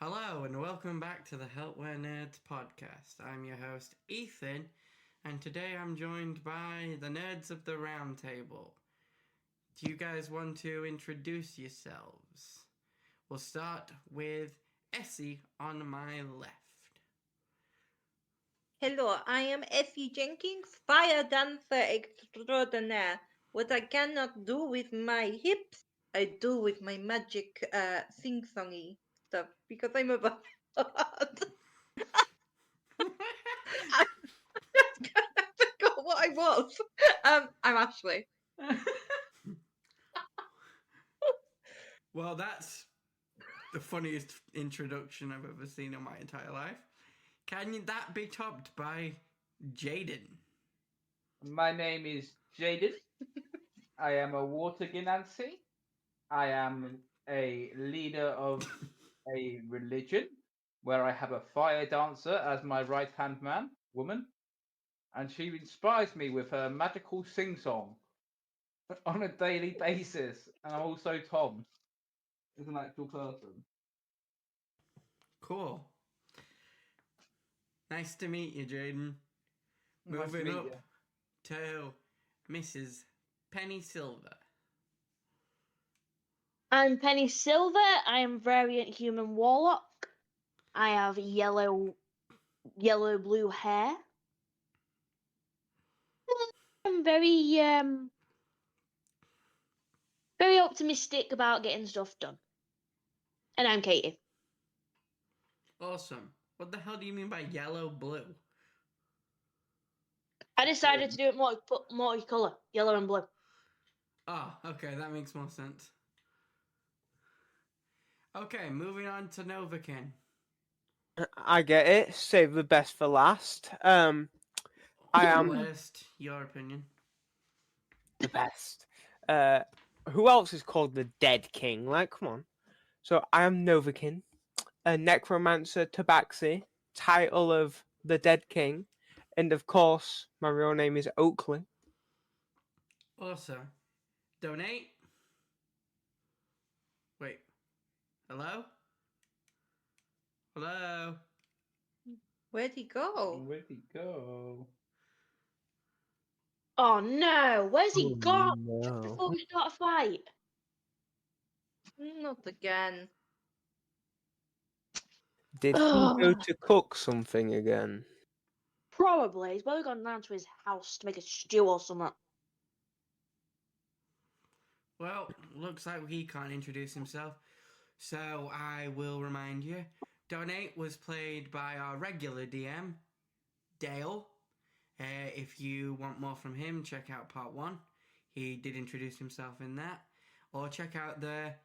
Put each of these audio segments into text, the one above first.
Hello and welcome back to the Helpware Nerds podcast. I'm your host, Ethan, and today I'm joined by the nerds of the round table. Do you guys want to introduce yourselves? We'll start with Essie on my left. Hello, I am Effie Jenkins, fire dancer extraordinaire. What I cannot do with my hips, I do with my magic sing-songy stuff because I'm a bard. I forgot what I was. I'm Ashley. Well, that's the funniest introduction I've ever seen in my entire life. Can that be topped by Jaden? My name is Jaden. I am a water Genasi. I am a leader of a religion where I have a fire dancer as my right hand woman, and she inspires me with her magical sing song on a daily basis. And I'm also Tom, as an actual person. Cool. Nice to meet you, Jaden. Nice to Moving meet up you. to Mrs. Penny Silver. I'm Penny Silver. I am variant human warlock. I have yellow blue hair. I'm very optimistic about getting stuff done. And I'm Caity. Awesome. What the hell do you mean by yellow blue? I decided to do it multicolour, yellow and blue. Oh, okay, that makes more sense. Okay, moving on to Novakin. I get it. Save the best for last. I am Worst, your opinion. the best. Who else is called the Dead King? Like, come on. So I am Novakin, a necromancer tabaxi, title of the Dead King, and of course my real name is Oakley. Also, donate. Wait. Hello? Hello? Where'd he go? Where'd he go? Oh no, where's he gone? No. Before we start a fight. Not again. Did he go to cook something again? Probably. He's probably gone down to his house to make a stew or something. Well, looks like he can't introduce himself. So I will remind you. Donate was played by our regular DM, Dale. If you want more from him, check out part 1. He did introduce himself in that. Or check out the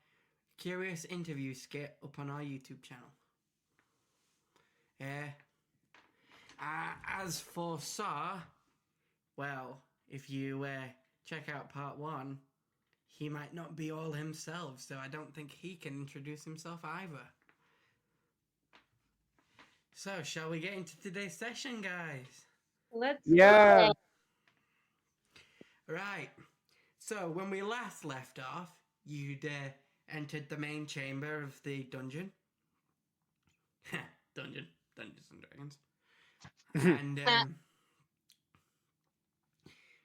Curious interview skit up on our YouTube channel. As for Saw, well, if you check out part 1, he might not be all himself, so I don't think he can introduce himself either. So, shall we get into today's session, guys? Let's Yeah. Right. So, when we last left off, you'd entered the main chamber of the dungeon. Dungeons and Dragons. And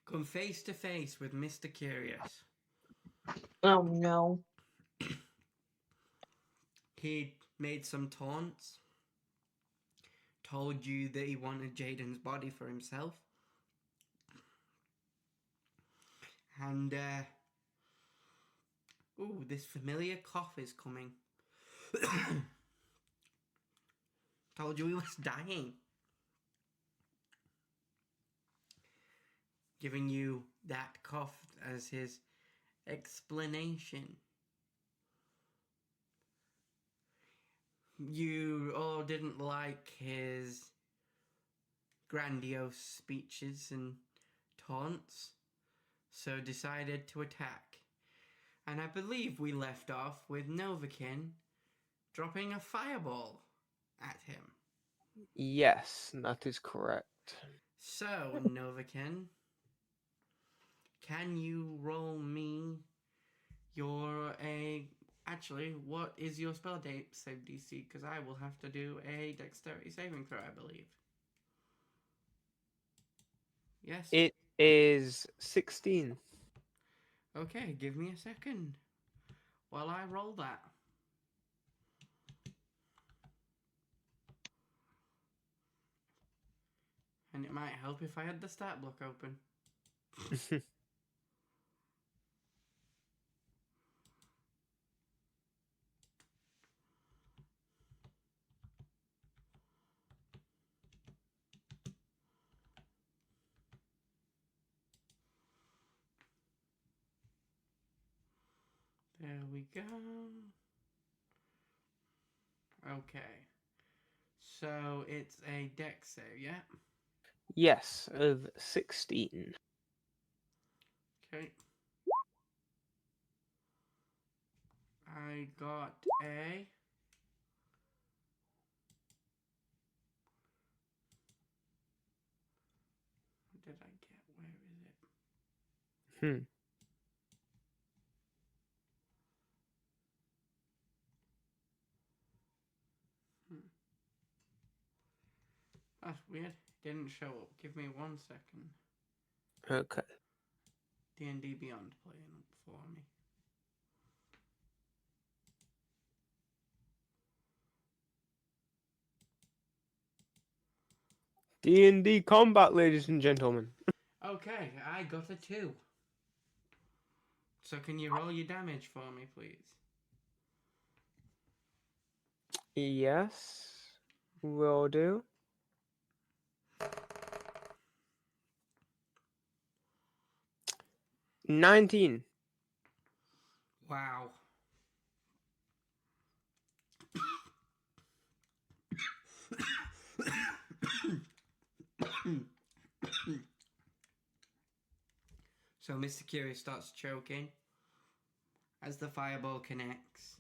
come face to face with Mr. Curious. Oh no. He made some taunts, told you that he wanted Jaden's body for himself, and ooh, this familiar cough is coming. Told you he was dying. Giving you that cough as his explanation. You all didn't like his grandiose speeches and taunts, so decided to attack. And I believe we left off with Novakin dropping a fireball at him. Yes, that is correct. So, Novakin, can you roll me your Actually, what is your spell save DC? Because I will have to do a dexterity saving throw, I believe. Yes? It is 16. Okay, give me a second while I roll that. And it might help if I had the stat block open. There we go. Okay. So it's a dex save, yeah? Yes, of 16. Okay. I got a... What did I get? Where is it? Hmm. That's weird. Didn't show up. Give me 1 second. Okay. D&D Beyond playing up for me. D&D combat, ladies and gentlemen. Okay, I got a 2. So can you roll your damage for me, please? Yes, will do. 19. Wow. So Mr. Curious starts choking as the fireball connects,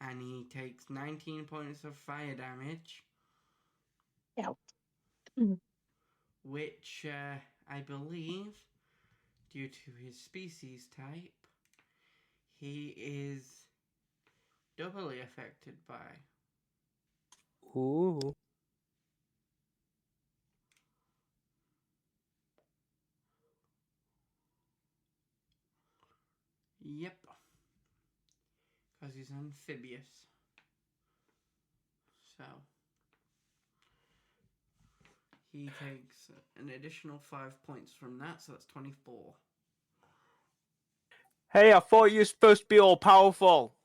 and he takes 19 points of fire damage, Ow. which I believe, due to his species type, he is doubly affected by. Ooh. Yep. Because he's amphibious. So he takes an additional 5 points from that, so that's 24. Hey, I thought you were supposed to be all powerful.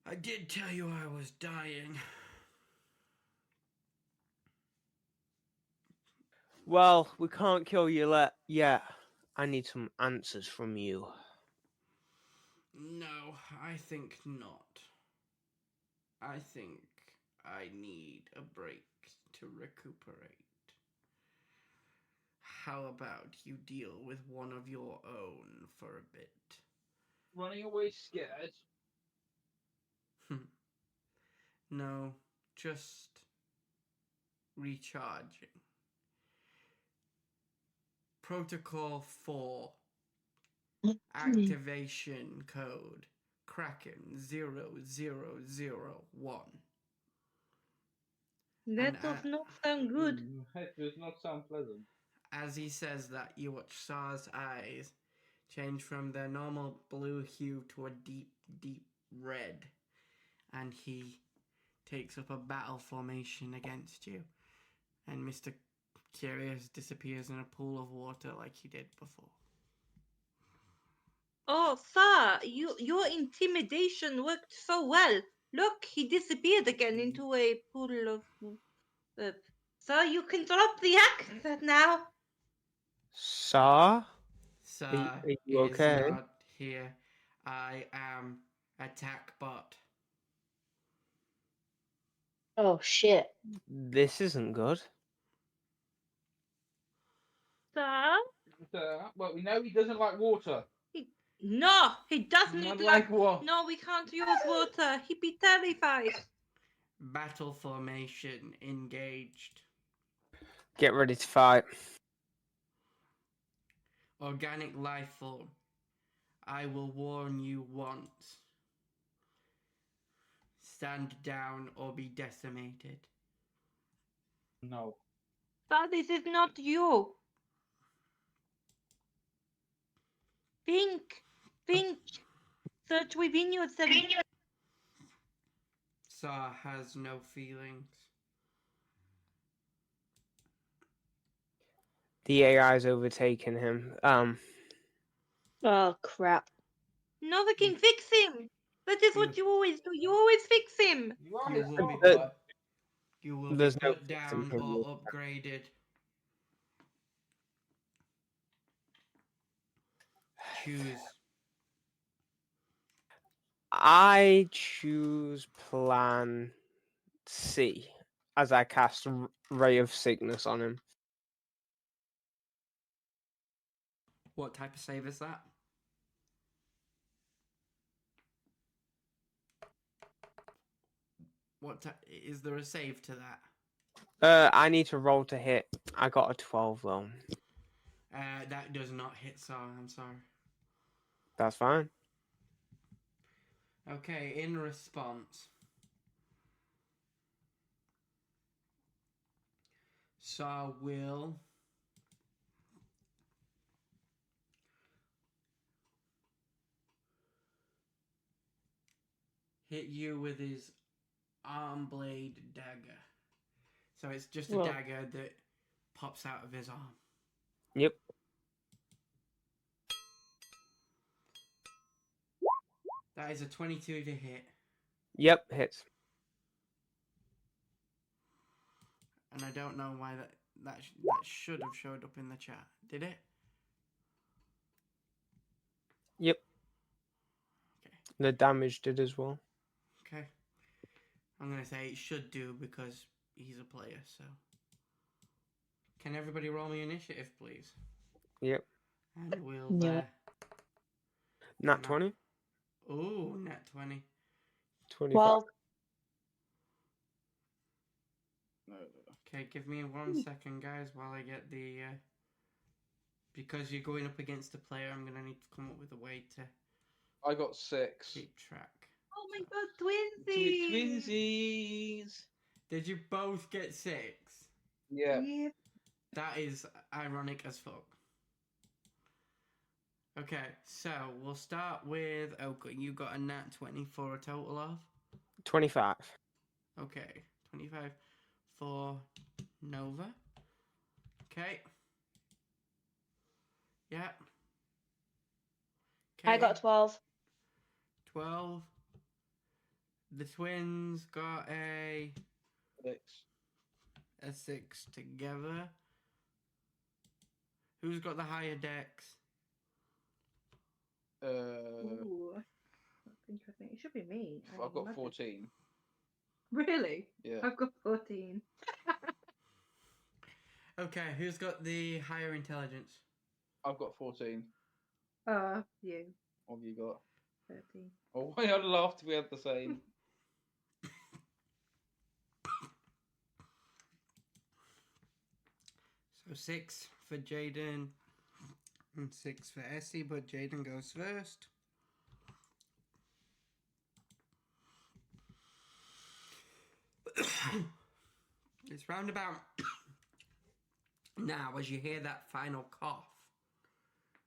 I did tell you I was dying. Well, we can't kill you yet. I need some answers from you. No, I think not. I think I need a break to recuperate. How about you deal with one of your own for a bit? Running away scared. No, just recharging. Protocol 4. Activation code Kraken 0001. That does not sound good. It does not sound pleasant. As he says that, you watch Sar's eyes change from their normal blue hue to a deep, deep red, and he takes up a battle formation against you, and Mr. Curious disappears in a pool of water like he did before. Oh, sir, your intimidation worked so well. Look, he disappeared again into a pool of... Sir, you can drop the accent now. Sir? Sir Are you is okay? not here. I am attack bot. Oh shit. This isn't good. Sir? Well, we know he doesn't like water. No, he does Not not like what? No, we can't use water. He'd be terrified. Battle formation engaged. Get ready to fight. Organic life form. I will warn you once. Stand down or be decimated. No. But this is not you. Think. Think. Search within yourself. Sar has no feelings. The AI's overtaken him. Oh crap. Novakin, fix him. That is what you always do. You always fix him. You are You his will be daughter. put. You will be There's no put fixing down him. or upgraded. Choose. I choose plan C as I cast Ray of Sickness on him. What type of save is that? Is there a save to that? I need to roll to hit. I got a 12 though. That does not hit Sar. I'm sorry. That's fine. Okay, in response, Sar will hit you with his arm blade dagger. So it's just a Whoa. dagger that pops out of his arm. Yep. That is a 22 to hit. Yep, hits. And I don't know why that should have showed up in the chat. Did it? Yep. Okay. The damage did as well. Okay. I'm going to say it should do because he's a player, so. Can everybody roll me initiative, please? Yep. And we'll... Yeah. Nat 20? Ooh, nat 20. 25. 12. Okay, give me 1 second, guys, while I get the... because you're going up against a player, I'm going to need to come up with a way to I got 6. keep track. Oh my god, twinsies. Twinsies. Did you both get 6? Yeah. Yeah. That is ironic as fuck. Okay, so we'll start with Oakley. You got a nat 20 for a total of? 25. Okay, 25 for Nova. Okay. Yeah. I got 12. 12. The twins got a 6 together. Who's got the higher dex? Ooh. That's interesting. It should be me. I've got Magic. 14. Really? Yeah. I've got 14. Okay, who's got the higher intelligence? I've got 14. You. What have you got? 13. Oh, why I'd laugh if we had the same. So 6 for Jaden and 6 for Essie, but Jaden goes first. It's roundabout now as you hear that final cough,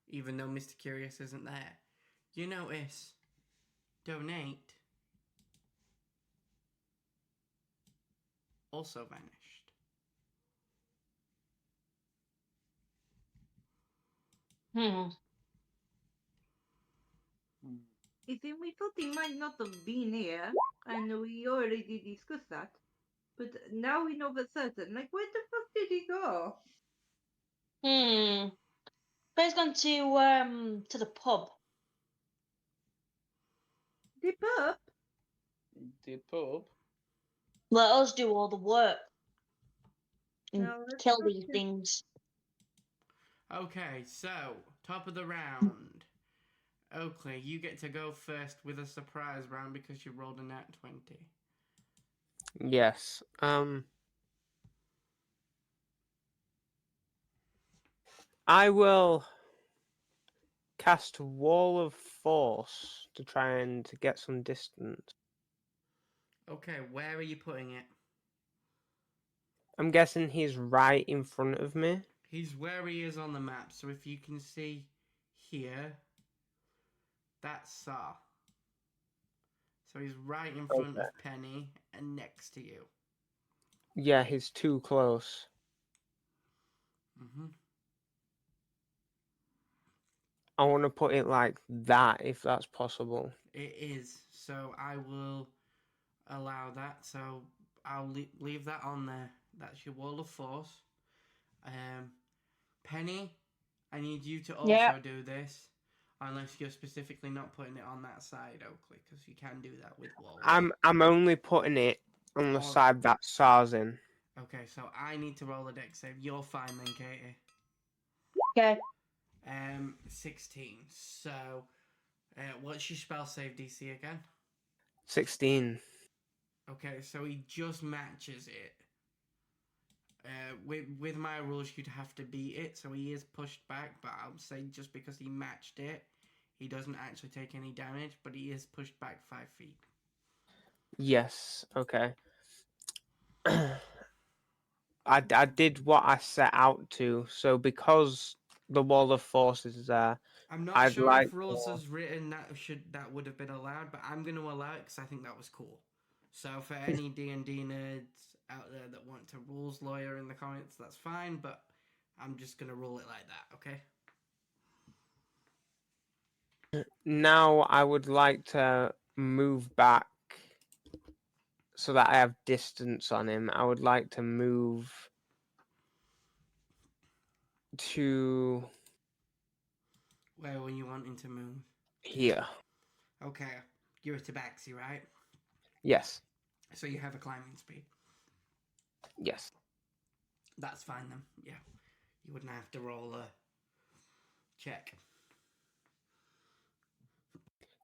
even though Mr. Curious isn't there, you notice Donate also vanished. You see, we thought he might not have been here, and we already discussed that. But now we know for certain. Like, where the fuck did he go? But he's gone to the pub. The pub? The pub? Let us do all the work and No, let's kill go these to- things. Okay, so top of the round. Oakley, you get to go first with a surprise round because you rolled a nat 20. Yes. I will cast Wall of Force to try and get some distance. Okay, where are you putting it? I'm guessing he's right in front of me. He's where he is on the map. So if you can see here, that's Sar. So he's right in front of Penny and next to you. Yeah, he's too close. Mm-hmm. I want to put it like that, if that's possible. It is. So I will allow that. So I'll leave that on there. That's your wall of force. Penny, I need you to also do this. Unless you're specifically not putting it on that side, Oakley, because you can do that with walls. I'm only putting it on the side that Sar's in. Okay, so I need to roll a dex save. You're fine then, Caity. Okay. 16. So, what's your spell save DC again? 16. Okay, so he just matches it. With my rules, you'd have to beat it, so he is pushed back. But I'll say just because he matched it, he doesn't actually take any damage, but he is pushed back 5 feet. Yes. Okay. I did what I set out to. So because the Wall of Force is there, I'm not I'd sure like if rules is written that would have been allowed, but I'm going to allow it because I think that was cool. So for any D&D nerds out there that want to rules lawyer in the comments, that's fine, but I'm just going to rule it like that, okay? Now I would like to move back so that I have distance on him. I would like to move to Where were you wanting to move? here. Okay, you're a tabaxi, right? Yes. So you have a climbing speed. Yes. That's fine then, yeah. You wouldn't have to roll a check.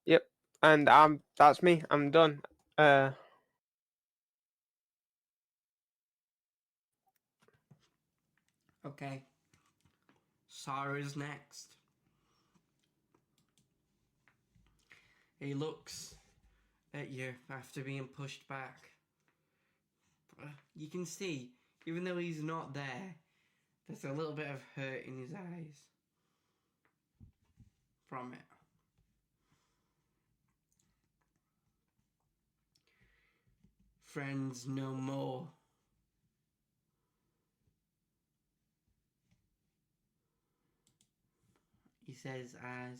Yep. And that's me. I'm done. Okay. Sarah's next. He looks at you after being pushed back. You can see, even though he's not there, there's a little bit of hurt in his eyes from it. Friends no more. He says as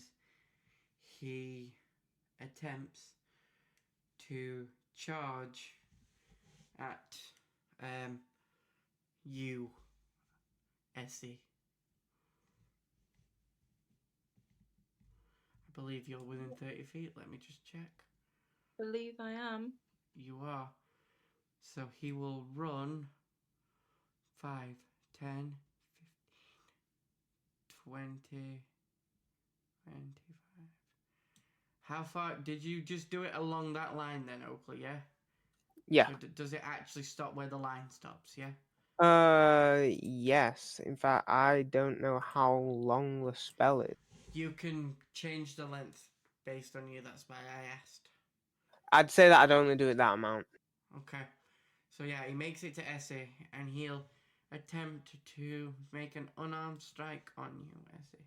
he attempts to charge at you, Essie. I believe you're within 30 feet. Let me just check. Believe I am. You are. So he will run 5, 10, 15, 20, 25. How far? Did you just do it along that line then, Oakley, yeah? Yeah. So does it actually stop where the line stops, yeah? Yes. In fact, I don't know how long the spell is. You can change the length based on you, that's why I asked. I'd say that I'd only do it that amount. Okay. So yeah, he makes it to Essie, and he'll attempt to make an unarmed strike on you, Essie.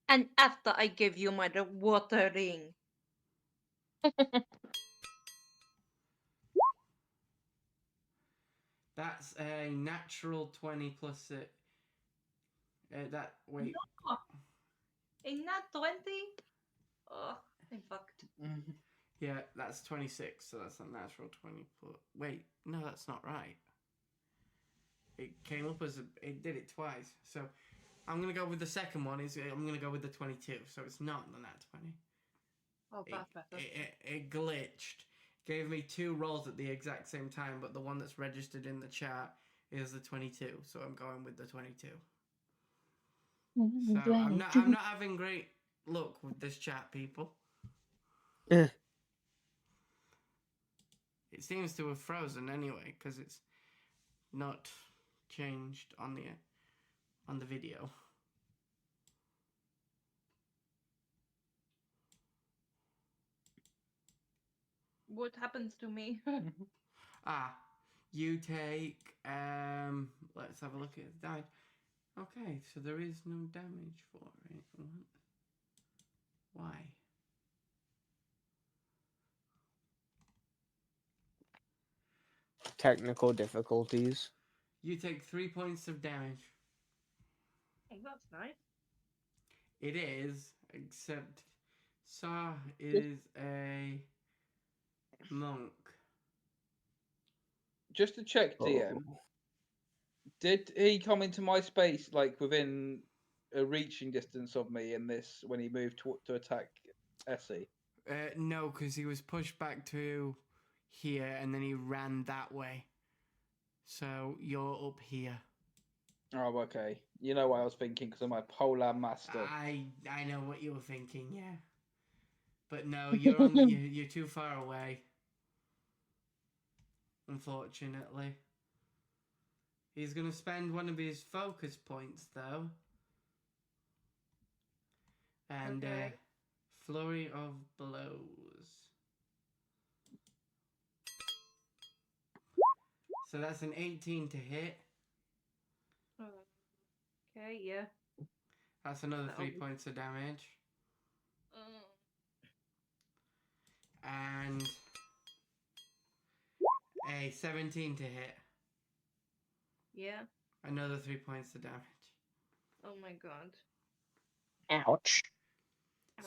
And after I give you my water ring. That's a natural 20 plus it. Wait. In that 20? Oh, I fucked. Yeah, that's 26, so that's a natural 20 plus. Wait, no, that's not right. It came up as it did it twice. So I'm going to go with the second one. I'm going to go with the 22, so it's not the nat 20. Oh, perfect. It glitched. Gave me 2 rolls at the exact same time, but the one that's registered in the chat is the 22, so I'm going with the 22. So I'm not having great luck with this chat, people. It seems to have frozen anyway because it's not changed on the video. What happens to me? You take let's have a look at the damage. Okay, so there is no damage for it. What? Why? Technical difficulties. You take 3 points of damage. Oh, that's nice. It is, except Sa is a monk. Just to check, DM, did he come into my space like within a reaching distance of me in this when he moved to attack Essie? No, because he was pushed back to here and then he ran that way. So you're up here. Oh, okay. You know what I was thinking because of my polar master. I know what you were thinking, yeah. But no, you're too far away. Unfortunately. He's gonna spend one of his focus points though. And Okay. flurry of blows. So that's an 18 to hit. Okay, yeah. That's another 3 points of damage. And a 17 to hit. Yeah. Another 3 points of damage. Oh my god. Ouch.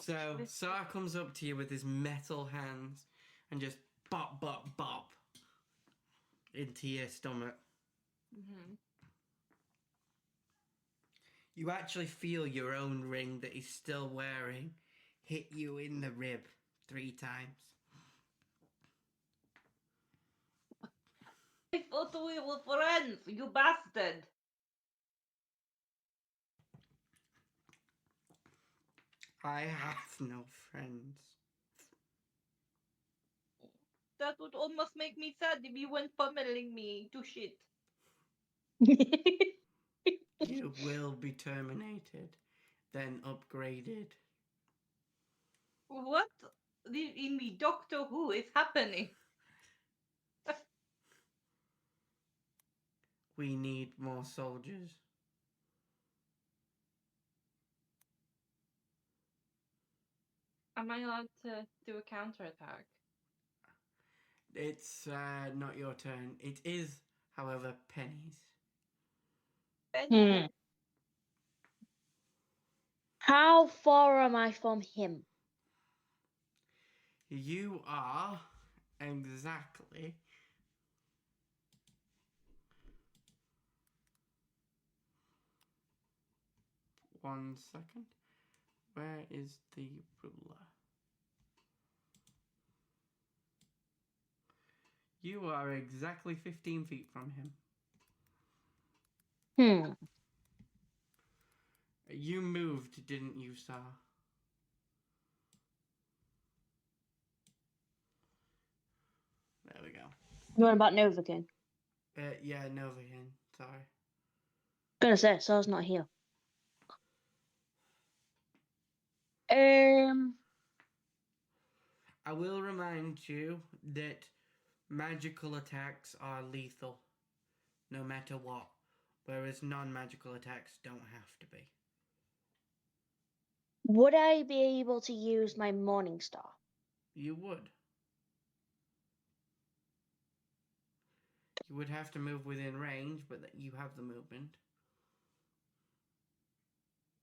So Sar comes up to you with his metal hands and just bop, bop, bop into your stomach. Mm-hmm. You actually feel your own ring that he's still wearing hit you in the rib 3 times. I thought we were friends, you bastard! I have no friends. That would almost make me sad if you went pummeling me to shit. You will be terminated, then upgraded. What in the Doctor Who is happening? We need more soldiers. Am I allowed to do a counterattack? It's not your turn. It is, however, Penny's. Hmm. How far am I from him? You are exactly 1 second. Where is the ruler? You are exactly 15 feet from him. Hmm. You moved, didn't you, Star? There we go. You want about Novakin? Yeah, Novakin. Sorry. Gonna say, Sar's not here. I will remind you that magical attacks are lethal, no matter what, whereas non-magical attacks don't have to be. Would I be able to use my Morning Star? You would. You would have to move within range, but that you have the movement.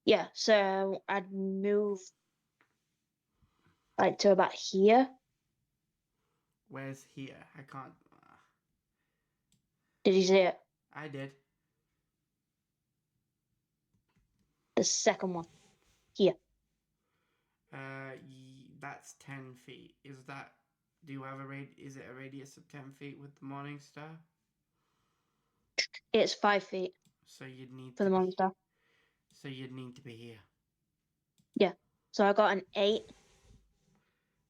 Yeah, so I'd move like to about here. Where's here? I can't. Did you see it? I did. The second one. Here. That's 10 feet. Is that? Do you have a Is it a radius of 10 feet with the Morning Star? It's 5 feet So you'd need for the Morning Star. So you'd need to be here. Yeah. So I got an 8.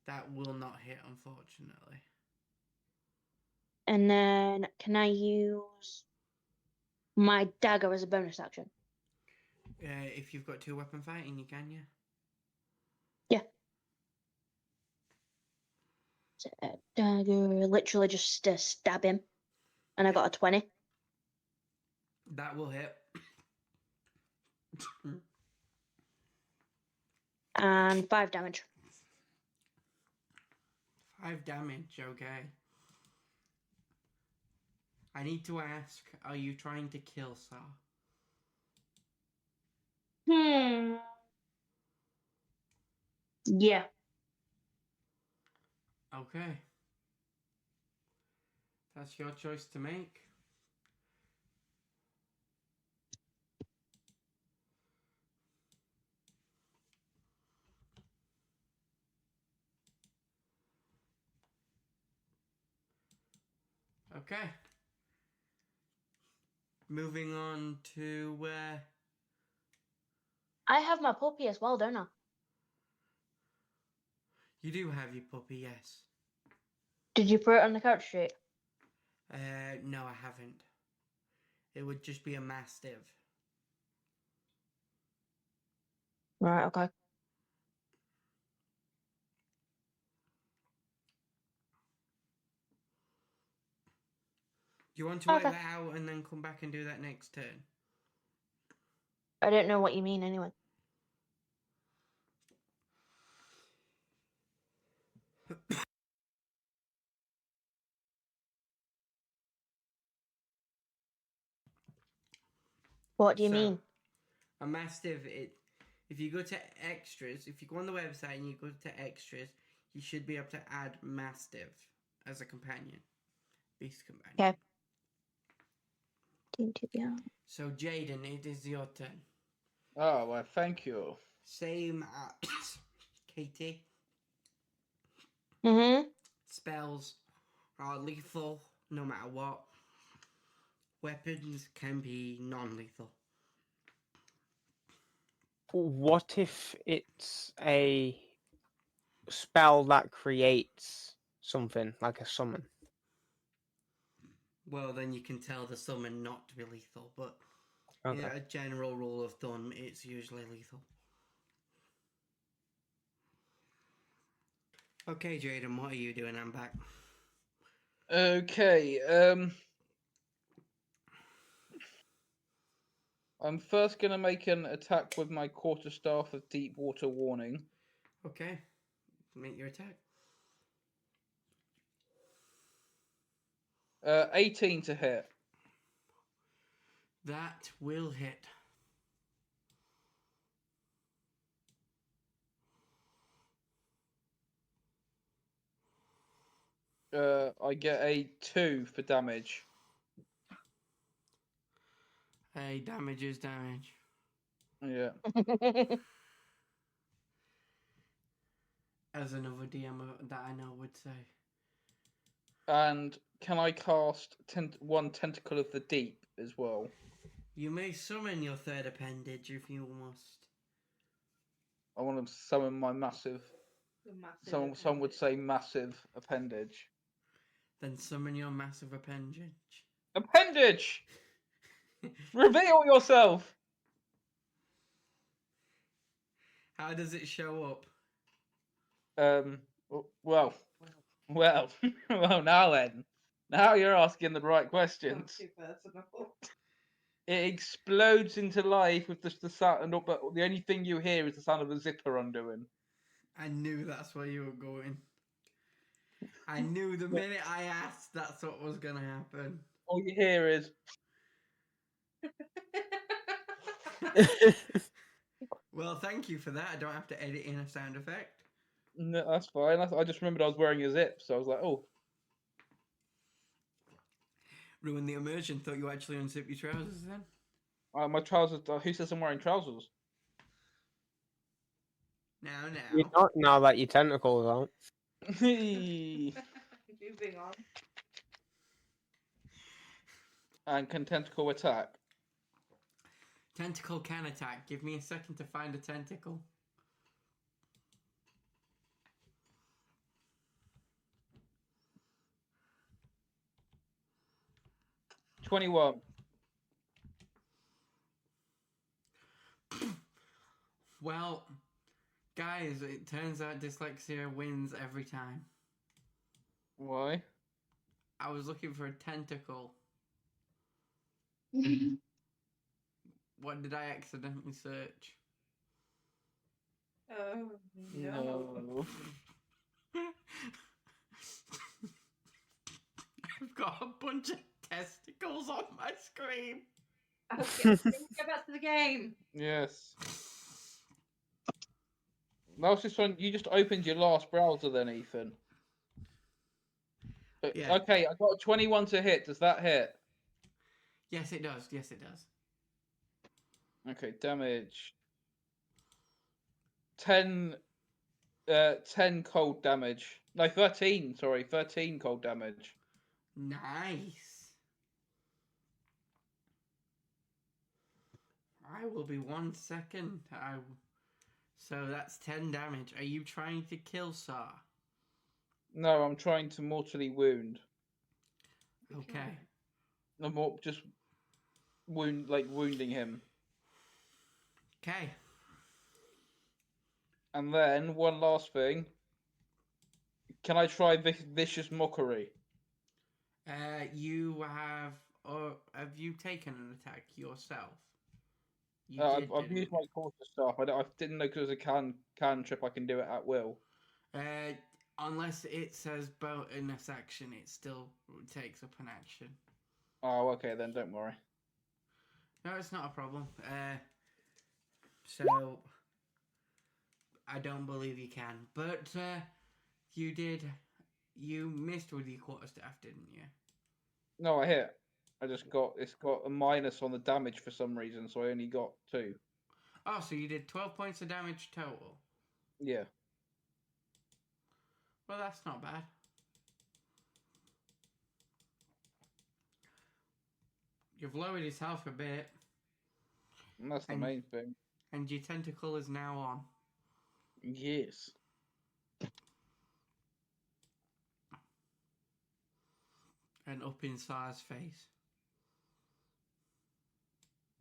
That will not hit, unfortunately. And then can I use my dagger as a bonus action? If you've got 2 weapon fighting, you can, yeah. Yeah. Dagger, literally just stab him. And I got a 20. That will hit. And 5 damage. 5 damage, okay. I need to ask, are you trying to kill Sar? Yeah. Okay. That's your choice to make. Okay. Moving on to where... I have my puppy as well, don't I? You do have your puppy, yes. Did you put it on the couch sheet? No, I haven't. It would just be a mastiff. Right, okay. Do you want to work Okay. that out and then come back and do that next turn? I don't know what you mean anyway. What do you mean? A mastiff, if you go to extras, if you go on the website and you go to extras, you should be able to add mastiff as a companion. Beast companion. Okay. So, Jaden, it is your turn. Oh, well, thank you. Same as Caity. Mm-hmm. Spells are lethal no matter what. Weapons can be non-lethal. What if it's a spell that creates something like a summon? Well, then you can tell the summon not to be lethal, but Okay. a general rule of thumb, it's usually lethal. Okay, Jaden, what are you doing? I'm back. Okay, I'm first going to make an attack with my quarterstaff of deep water warning. Okay, make your attack. 18 to hit. That will hit. I get a 2 for damage. Hey, damage is damage. Yeah. As another DM that I know would say. And can I cast one tentacle of the deep as well? You may summon your third appendage if you must. I want to summon my massive. Some would say massive appendage. Then summon your massive appendage. Appendage! Reveal yourself! How does it show up? Well, well, now then. Now you're asking the right questions. It explodes into life with just the sound, but the only thing you hear is the sound of a zipper undoing. I knew that's where you were going. I knew the minute I asked that's what was going to happen. All you hear is... Well, thank you for that. I don't have to edit in a sound effect. No, that's fine. I just remembered I was wearing a zip, so I was like, oh. Ruined the immersion. Thought you actually unzipped your trousers then. My trousers... Who says I'm wearing trousers? Now. You're not now that your tentacles aren't. Moving on. And can tentacle attack? Tentacle can attack. Give me a second to find a tentacle. $21. Well, guys, it turns out dyslexia wins every time. Why? I was looking for a tentacle. What did I accidentally search? Oh No. I've got a bunch of testicles on my screen. Okay, let's get back to the game. Yes. That's just when you just opened your last browser, then, Ethan. But, Yeah. Okay, I got a 21 to hit. Does that hit? Yes, it does. Yes, it does. Okay, damage. 10 cold damage. No, 13, sorry. 13 cold damage. Nice. I will be 1 second. So that's 10 damage. Are you trying to kill Sar? No, I'm trying to mortally wound. Okay. I'm just wounding him. Okay. And then, one last thing. Can I try vicious mockery? You have. Have you taken an attack yourself? You I've didn't used you? my quarter staff. I didn't know because it was a cantrip I can do it at will. Unless it says bonus action, it still takes up an action. Oh, okay then. Don't worry. No, it's not a problem. So I don't believe you can, but you did. You missed with your quarterstaff, didn't you? No, I hit. It's got a minus on the damage for some reason, so I only got 2. Oh, so you did 12 points of damage total. Yeah. Well, that's not bad. You've lowered his health a bit, And that's the And- main thing. and your tentacle is now on. Yes. And up in Sar's face.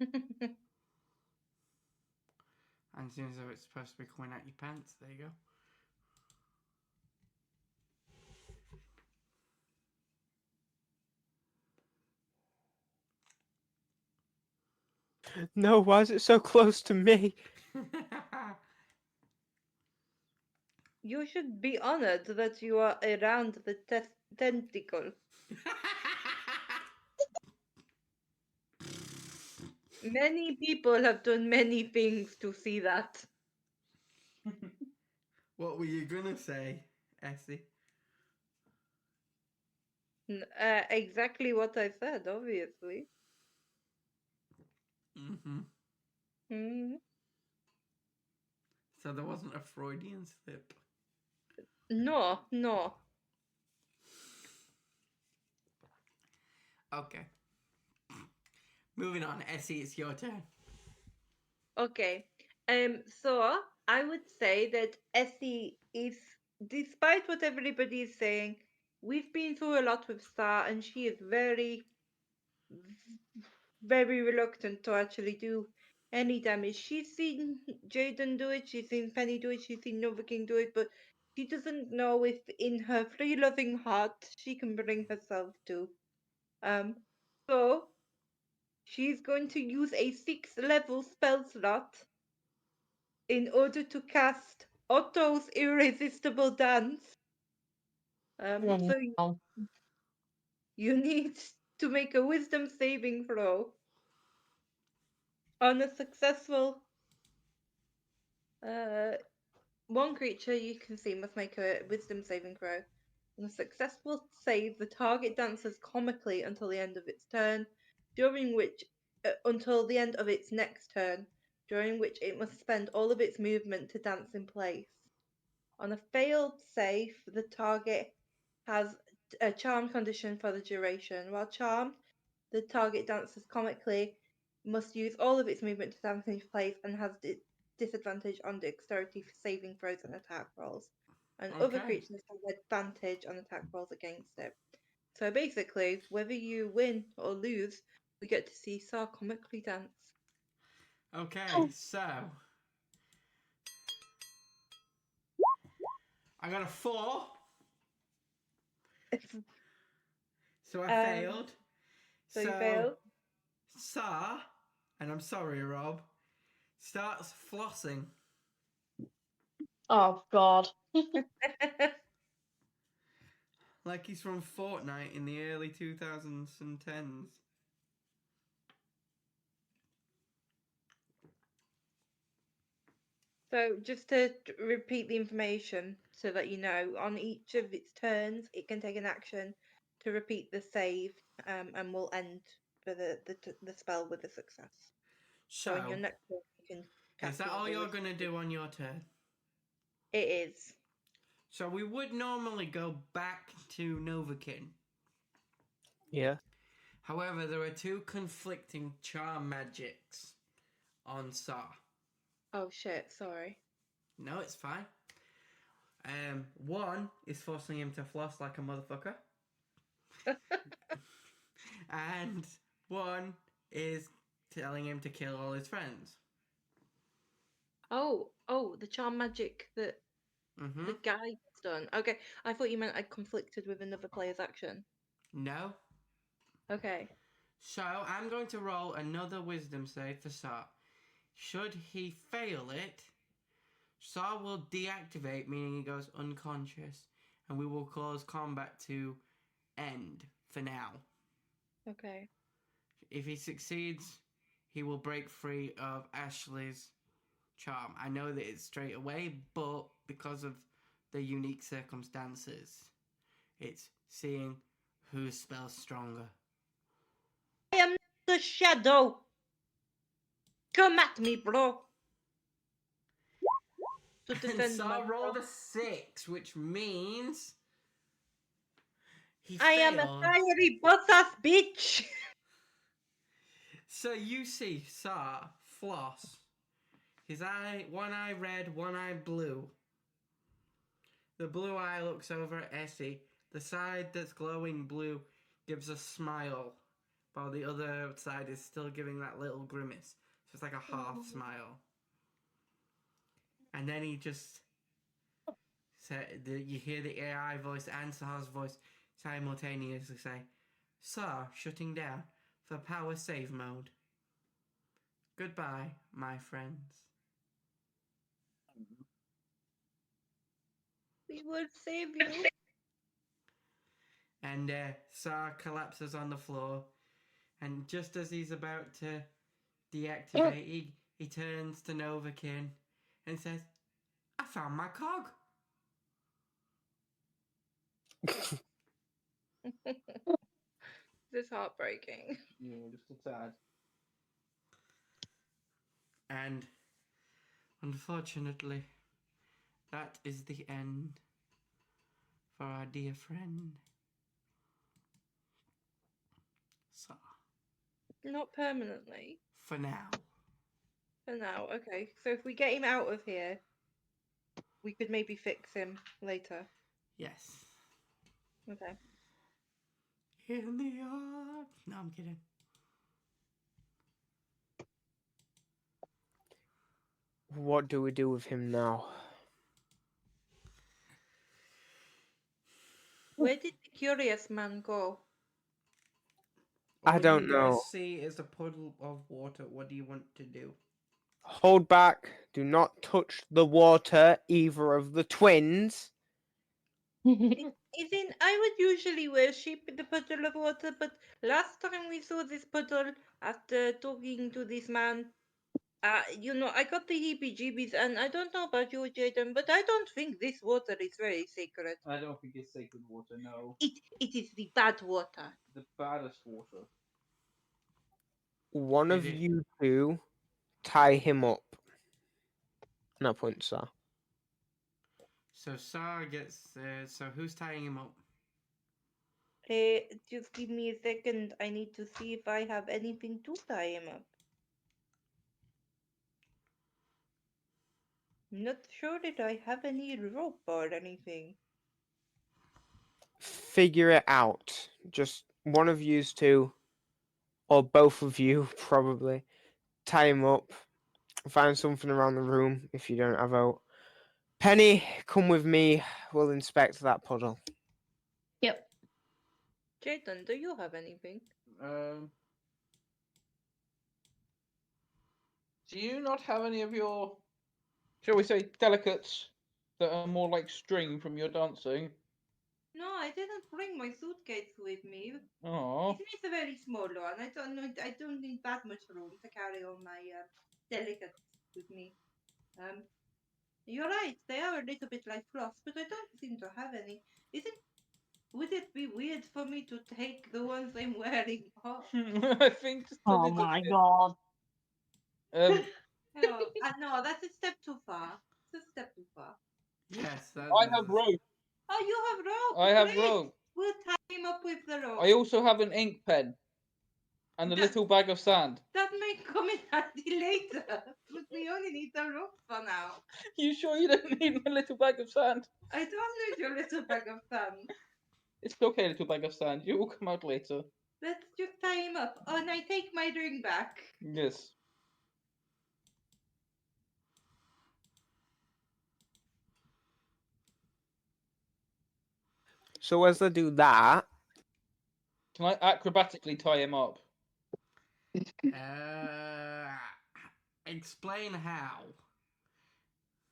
And seems as though it's supposed to be coming out your pants. There you go. No, why is it so close to me? You should be honored that you are around the tentacle. Many people have done many things to see that. What were you gonna say, Essie? Exactly what I said, obviously. Mm-hmm. Hmm. So there wasn't a Freudian slip. No, no. Okay. Moving on, Essie, it's your turn. Okay. So I would say that Essie is, despite what everybody is saying, we've been through a lot with Star, and she is very, very reluctant to actually do any damage. She's seen Jaden do it, she's seen Penny do it, she's seen Nova King do it, but she doesn't know if in her free loving heart she can bring herself to. So she's going to use a 6th level spell slot in order to cast Otto's Irresistible Dance. So you need to make a wisdom saving throw. On a successful one creature you can see must make a wisdom saving throw. On a successful save, the target dances comically until the end of its turn, during which until the end of its next turn, during which it must spend all of its movement to dance in place. On a failed save, the target has a charm condition for the duration. While charmed, the target dances comically, must use all of its movement to dance into place, and has disadvantage on dexterity for saving throws and attack rolls. And other Okay. creatures have advantage on attack rolls against it. So basically, whether you win or lose, we get to see Sar comically dance. Okay, so I got a 4. So I failed. So you failed? Sa, and I'm sorry, Rob, starts flossing. Oh God. Like he's from Fortnite in the early 2010s. So just to repeat the information so that you know, on each of its turns, it can take an action to repeat the save, and will end for the spell with a success. So in your next turn, you can cast Is that all you're going to do on your turn? It is. So we would normally go back to Novakin. Yeah. However, there are two conflicting charm magics on Sa. Oh shit, sorry. No, it's fine. One is forcing him to floss like a motherfucker. And one is telling him to kill all his friends. Oh, the charm magic that the guy's done. Okay, I thought you meant I conflicted with another player's action. No. Okay. So I'm going to roll another wisdom save for Sa. Should he fail it, Sa will deactivate, meaning he goes unconscious, and we will cause combat to end for now. Okay. If he succeeds, he will break free of Ashlea's charm. I know that it's straight away, but because of the unique circumstances, it's seeing whose spell's stronger. I am the shadow. Come at me, bro. To And defend Sa myself. rolled a 6, which means he I failed. am a fiery boss-ass bitch. So you see Sa floss. His eye, one eye red, one eye blue. The blue eye looks over at Essie. The side that's glowing blue gives a smile, while the other side is still giving that little grimace. So it's like a half smile. And then he just said, you hear the AI voice and Sa's voice simultaneously say, Sa shutting down for power save mode. Goodbye, my friends. We will save you. And Sa collapses on the floor. And just as he's about to deactivate, he turns to Novakin and says, I found my cog. This is heartbreaking. Yeah, just a tad. And unfortunately, that is the end for our dear friend, Sa. Not permanently. For now. For now, okay. So if we get him out of here, we could maybe fix him later. Yes. Okay. In the yard. No, I'm kidding. What do we do with him now? Where did the curious man go? I don't All you guys know. see is a puddle of water. What do you want to do? Hold back. Do not touch the water, either of the twins. Isn't I would usually worship the puddle of water, but last time we saw this puddle after talking to this man, I got the heebie-jeebies, and I don't know about you, Jaden, but I don't think this water is very sacred. I don't think it's sacred water, no. It is the bad water. The baddest water. One of It is. you two tie him up. No point, sir. So Sa gets. So who's tying him up? Just give me a second. I need to see if I have anything to tie him up. Not sure that I have any rope or anything. Figure it out. Just one of you two, or both of you, probably, tie him up. Find something around the room if you don't have out. Penny, come with me. We'll inspect that puddle. Yep. Jayden, do you have anything? Do you not have any of your, shall we say, delicates that are more like string from your dancing? No, I didn't bring my suitcase with me. Oh, It is a very small one. I don't know. I don't need that much room to carry all my delicates with me. You're right. They are a little bit like fluff, but I don't seem to have any. Would it be weird for me to take the ones I'm wearing off? I think just a Oh little my bit. god. No, that's a step too far. It's a step too far. Yes, that I is. have rope. Oh, you have rope. I have Great. rope. We'll tie him up with the rope. I also have an ink pen and a That- little bag of sand. That may come in handy later, but we only need the rope for now. You sure you don't need my little bag of sand? I don't need your little bag of sand. It's okay, little bag of sand. You will come out later. Let's just tie him up. Oh, and I take my ring back. Yes. So as they do that, Can I acrobatically tie him up? Explain how.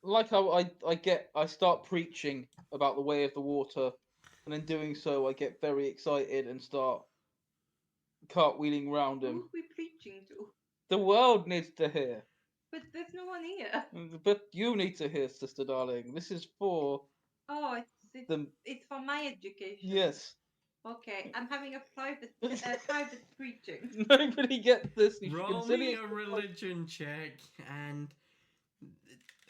Like how I start preaching about the way of the water, and in doing so, I get very excited and start cartwheeling round Who him. are we preaching to? The world needs to hear, But there's no one here. but you need to hear, sister darling. This is for Oh, the it's for my education. yes. Okay, I'm having a private preaching. Nobody gets this. You Roll consider me it- a religion check and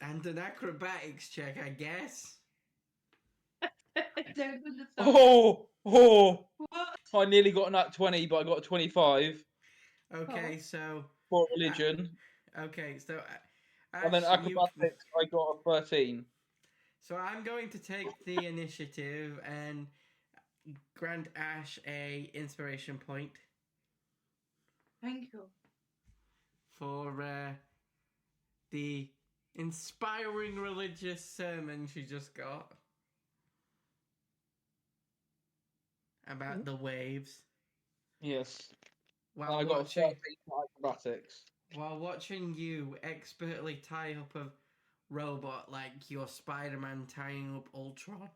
an acrobatics check, I guess. They're gonna start- Oh, What? I nearly got an at 20, but I got a 25 Okay, so for religion, okay, so and then Ash, you. acrobatics I got a 13. So I'm going to take the initiative and grant Ash a inspiration point Thank you. for the inspiring religious sermon she just got about the waves Yes. while I got a watching 13 for acrobatics. while watching you expertly tie up a robot like you're Spider-Man tying up Ultron.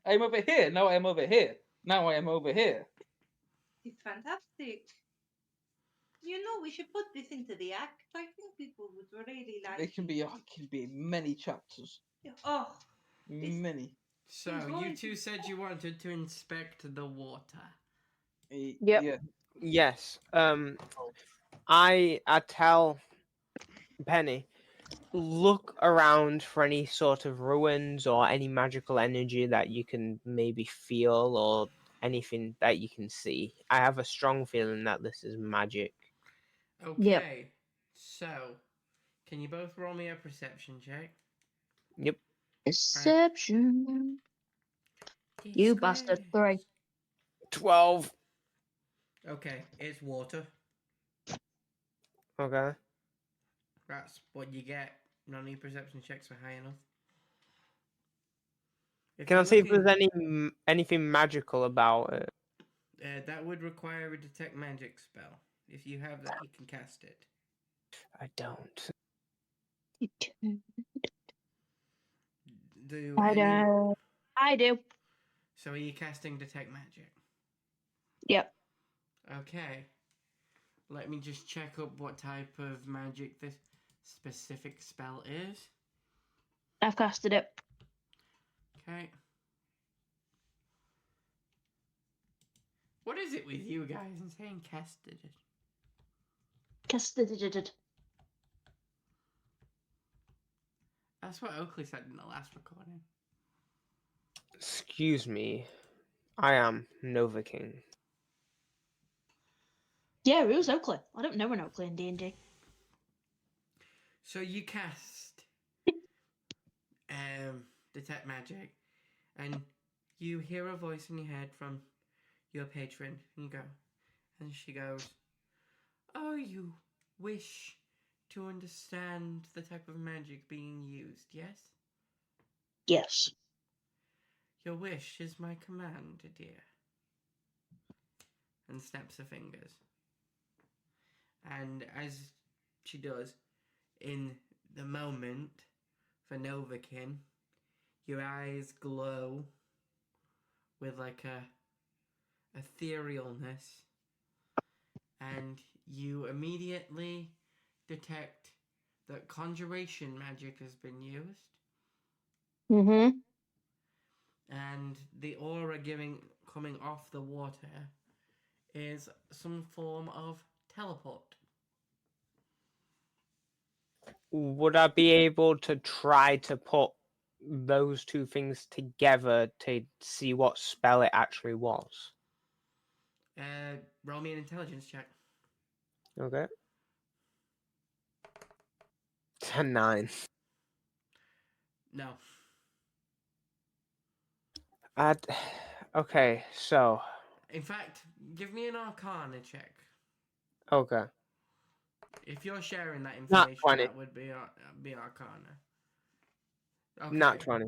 I'm over here. Now I am over here. Now I am over here. It's fantastic. You know, we should put this into the act. I think people would really like It can be many chapters. Oh, Many. So He's you going two said you wanted to inspect the water. Yep. Yeah. yes. I tell Penny, look around for any sort of ruins or any magical energy that you can maybe feel or anything that you can see. I have a strong feeling that this is magic. Okay. So, can you both roll me a perception check? Yep. Deception. You bastard. 3. 12. Okay, it's water. Okay. That's what you get. None of your perception checks were high enough. If Can I you're see if there's looking- anything magical about it? that would require a detect magic spell. If you have that, you can cast it. I don't. Do I any- don't. I do. So are you casting detect magic? Yep. Okay. Let me just check up what type of magic this specific spell is. I've casted it. Okay. What is it with you guys and saying casted it? Casted it. That's what Oakley said in the last recording. Excuse me. I am Nova King. Yeah, it was Oakley. I don't know an Oakley in D&D. So you cast detect magic, and you hear a voice in your head from your patron, and you go, and she goes, "Oh, you wish to understand the type of magic being used, yes? Yes. Your wish is my command, dear. And snaps her fingers. And as she does, in the moment for Novakin, your eyes glow with like a etherealness, and you immediately detect that conjuration magic has been used, Mm-hmm. and the aura coming off the water is some form of teleport. Would I be able to try to put those two things together to see what spell it actually was? Roll me an intelligence check. Okay. 9. No. Okay, so In fact, give me an Arcana check. okay. If you're sharing that Not information, 20. that would be Arcana. Okay. Not 20.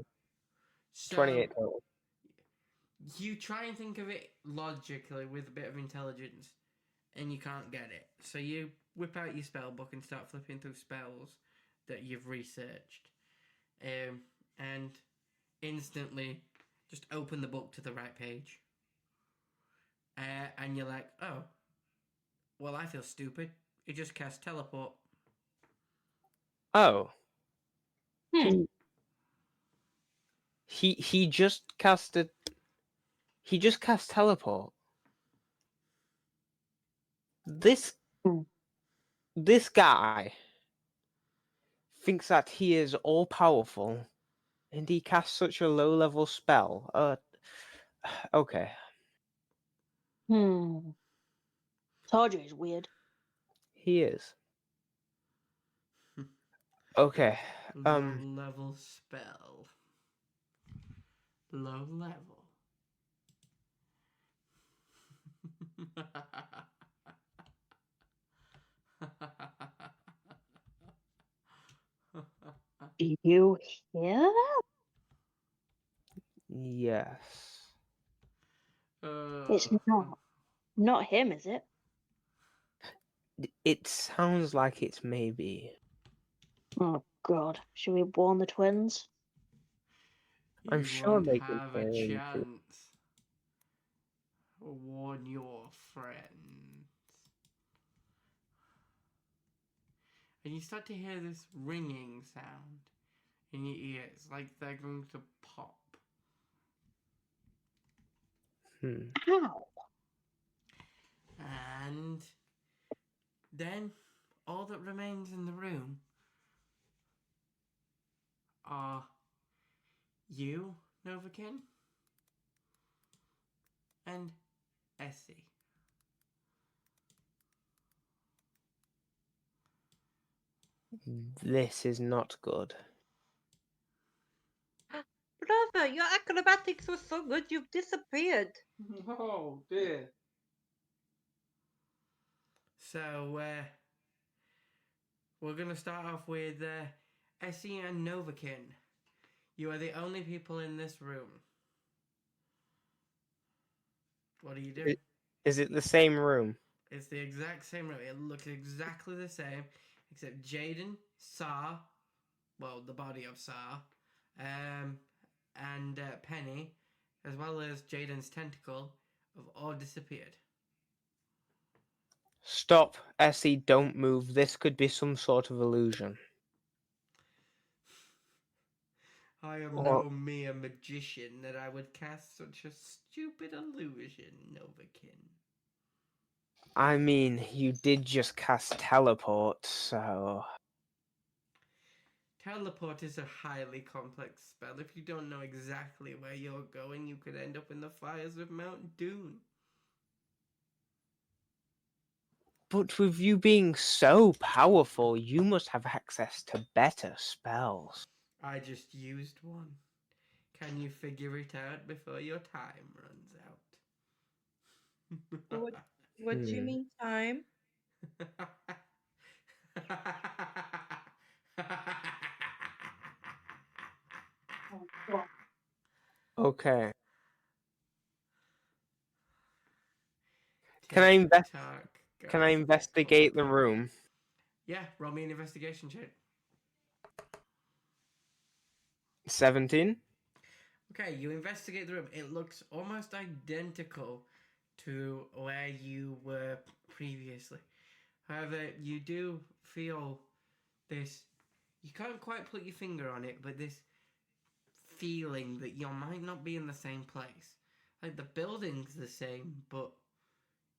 So 28 total. you try and think of it logically with a bit of intelligence, and you can't get it. So you whip out your spell book and start flipping through spells that you've researched, and instantly just open the book to the right page. And you're like, oh, well, I feel stupid. It just cast teleport. Oh. Hmm. He just casted. He just cast teleport. This Hmm. this guy thinks that he is all powerful, and he casts such a low level spell. Okay. Hmm. Told you he's weird. He is. Okay. Low level spell. Low level. Do you hear that? Yes. It's not him, is it? It sounds like it's maybe. Oh God! Should we warn the twins? I'm You sure won't they can have a hear him too. chance. Warn your friends. And you start to hear this ringing sound in your ears, like they're going to pop. How? And then all that remains in the room are you, Novakin, and Essie. This is not good. Brother, your acrobatics were so good you've disappeared. Oh dear. So, we're going to start off with Essie and Novakin. You are the only people in this room. What are you doing? Is it the same room? It's the exact same room. It looks exactly the same, except Jaden, Sar, well, the body of Sar, and Penny, as well as Jaden's tentacle, have all disappeared. Stop, Essie, don't move. This could be some sort of illusion. I am Well- no mere magician that I would cast such a stupid illusion, Novakin. I mean, you did just cast teleport, so. Teleport is a highly complex spell. If you don't know exactly where you're going, you could end up in the fires of Mount Doom. But with you being so powerful, you must have access to better spells. I just used one. Can you figure it out before your time runs out? What do you mean time? Oh God! Okay. Can I Can I investigate the room? Yeah, roll me an investigation check. 17. Okay, you investigate the room. It looks almost identical to where you were previously. However, you do feel this. You can't quite put your finger on it, but this feeling that you might not be in the same place. Like the building's the same, but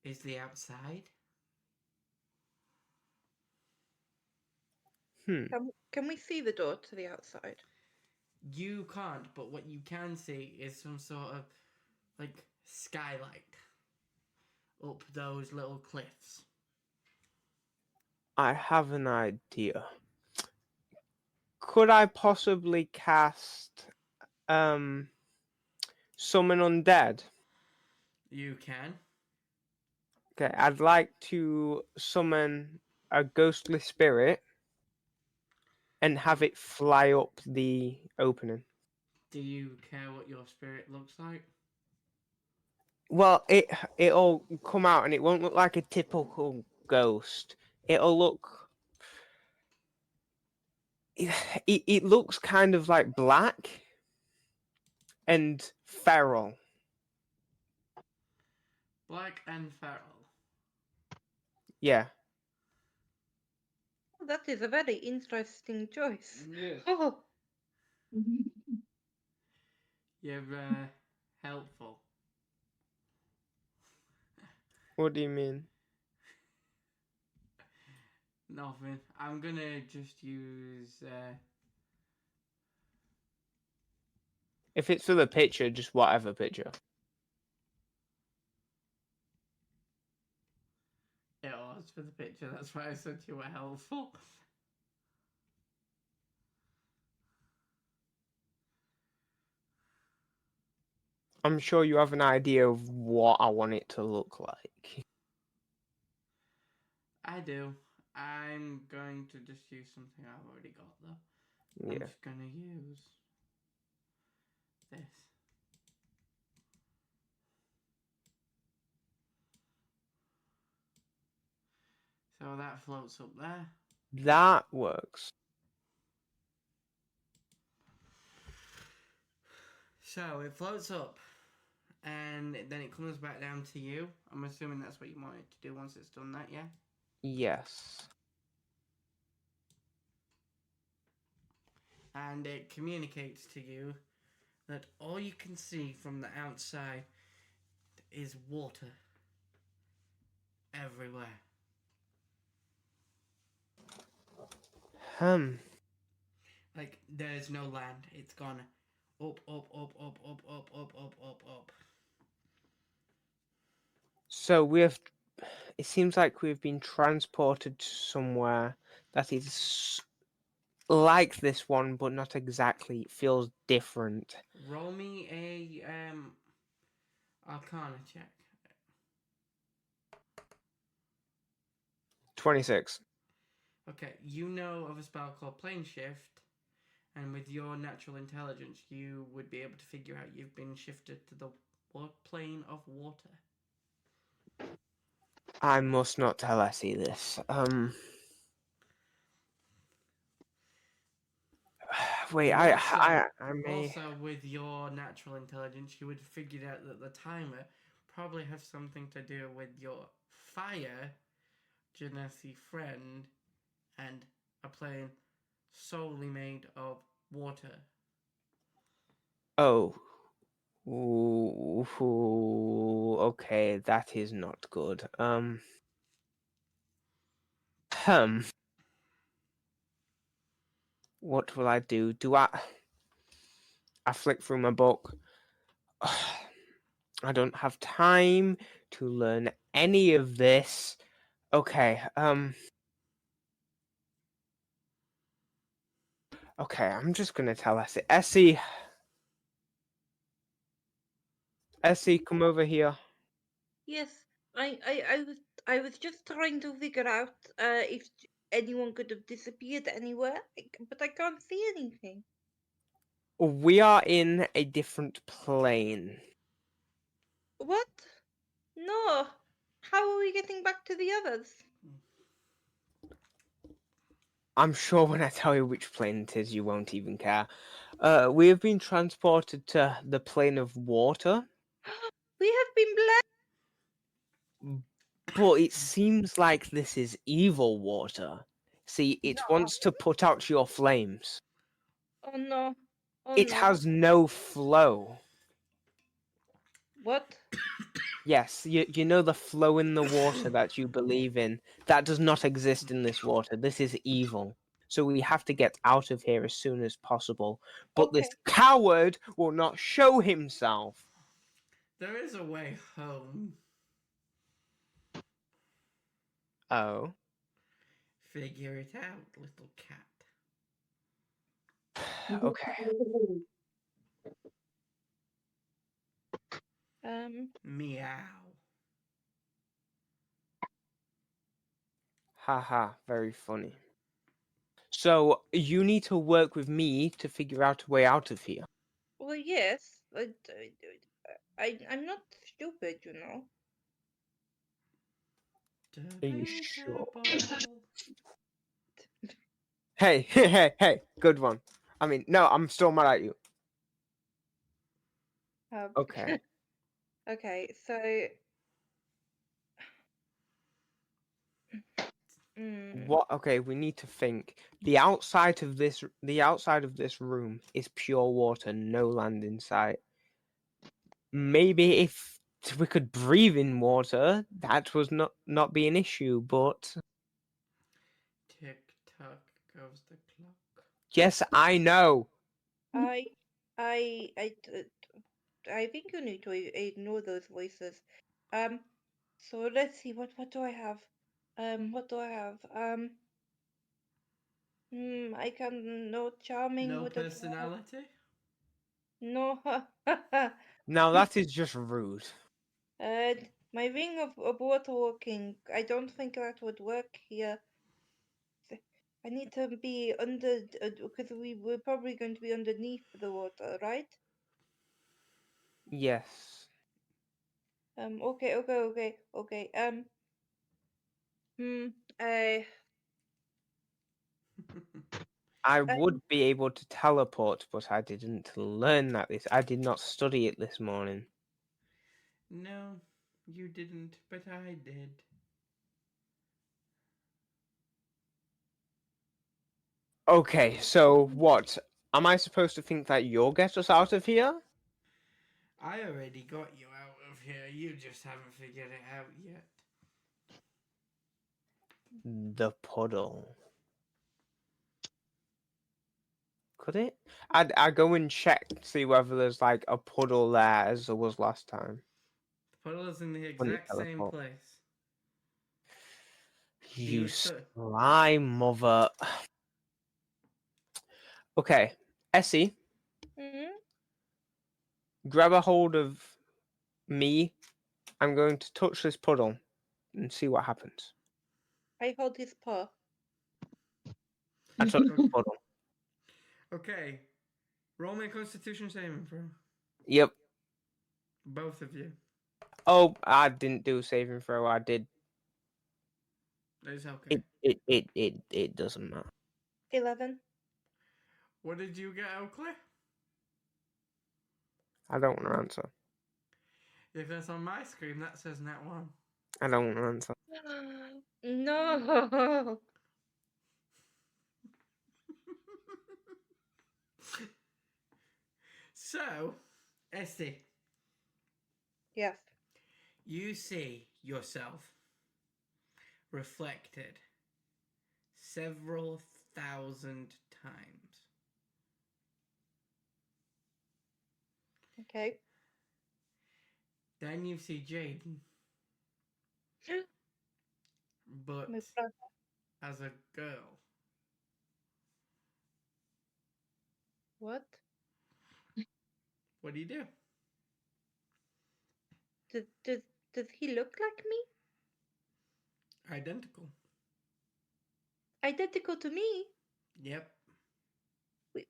is the outside? Can we see the door to the outside? You can't, but what you can see is some sort of like skylight up those little cliffs. I have an idea. Could I possibly cast summon undead? You can. Okay, I'd like to summon a ghostly spirit and have it fly up the opening. Do you care what your spirit looks like? Well, it'll come out and it won't look like a typical ghost. It'll look. It looks kind of like black and feral. Black and feral. Yeah. Oh, that is a very interesting choice. Yes. Oh, You're helpful. What do you mean? Nothing. I'm gonna just use. If it's for the picture, just whatever picture. It was for the picture. That's why I said you were helpful. I'm sure you have an idea of what I want it to look like. I do. I'm going to just use something I've already got though. I'm Yeah. just gonna use this. So that floats up there. That works. So it floats up, and then it comes back down to you. I'm assuming that's what you wanted to do once it's done that, yeah? Yes. And it communicates to you that all you can see from the outside is water everywhere. Like, there's no land. It's gone up, up, up, up, up, up, up, up, up, up. So it seems like we've been transported to somewhere that is like this one, but not exactly. It feels different. Roll me a Arcana check. 26. Okay, you know of a spell called Plane Shift, and with your natural intelligence, you would be able to figure out you've been shifted to the plane of water. I must not tell Essie this. Wait, And I may. Also, with your natural intelligence, you would have figured out that the timer probably has something to do with your fire, Genasi friend, and a plane solely made of water. Oh. Ooh, okay, that is not good. What will I do? I flick through my book. I don't have time to learn any of this. Okay, okay, I'm just gonna tell Essie. Essie, come over here. yes. I was just trying to figure out if anyone could have disappeared anywhere, but I can't see anything. We are in a different plane. What? No. How are we getting back to the others? I'm sure when I tell you which plane it is, you won't even care. We have been transported to the plane of water, We have been blessed. but it seems like this is evil water. See, it wants to put out your flames. Oh no. Oh It no. has no flow. What? Yes, you know the flow in the water that you believe in. That does not exist in this water. This is evil. So we have to get out of here as soon as possible. But this Okay. coward will not show himself. There is a way home. Oh. Figure it out, little cat. Okay. Meow. Haha, very funny. So you need to work with me to figure out a way out of here. Well, yes. I'm not stupid, you know. Are you sure? Debatable. Hey, hey, good one. I mean, no, I'm still mad at you. Okay. Okay, so. What? Okay, we need to think. The outside of this room is pure water, no land in sight. Maybe if we could breathe in water, that was not be an issue. But Tick tock goes the clock. yes, I know. I, I, I, I think you need to ignore those voices. So let's see. What do I have? What do I have? I can no charming. No What do I have? personality? No. Now that is just rude. My ring of water walking. I don't think that would work here. I need to be under because we're probably going to be underneath the water, right? Yes. Okay. I I would be able to teleport, but I didn't learn that I did not study it this morning. No, you didn't, but I did. Okay, so what? Am I supposed to think that you'll get us out of here? I already got you out of here. You just haven't figured it out yet. The puddle. Could it? I'd go and check to see whether there's like a puddle there as there was last time. The puddle is in the When you exact same teleport. place. You The- slime mother. Okay, Essie, grab a hold of me. I'm going to touch this puddle and see what happens. I hold his paw. I touch the puddle. Okay. Roll me a Constitution saving throw. Yep. Both of you. Oh, I didn't do a saving throw. I did. It's okay. It doesn't matter. 11. What did you get, Oakley? I don't want to answer. If that's on my screen, that says nat 1. I don't want to answer. No. So, Essie, Yes. you see yourself reflected several thousand times. Okay. Then you see Jaden, but My brother. as a girl. What? What do you do? Does he look like me? Identical. Identical to me? Yep.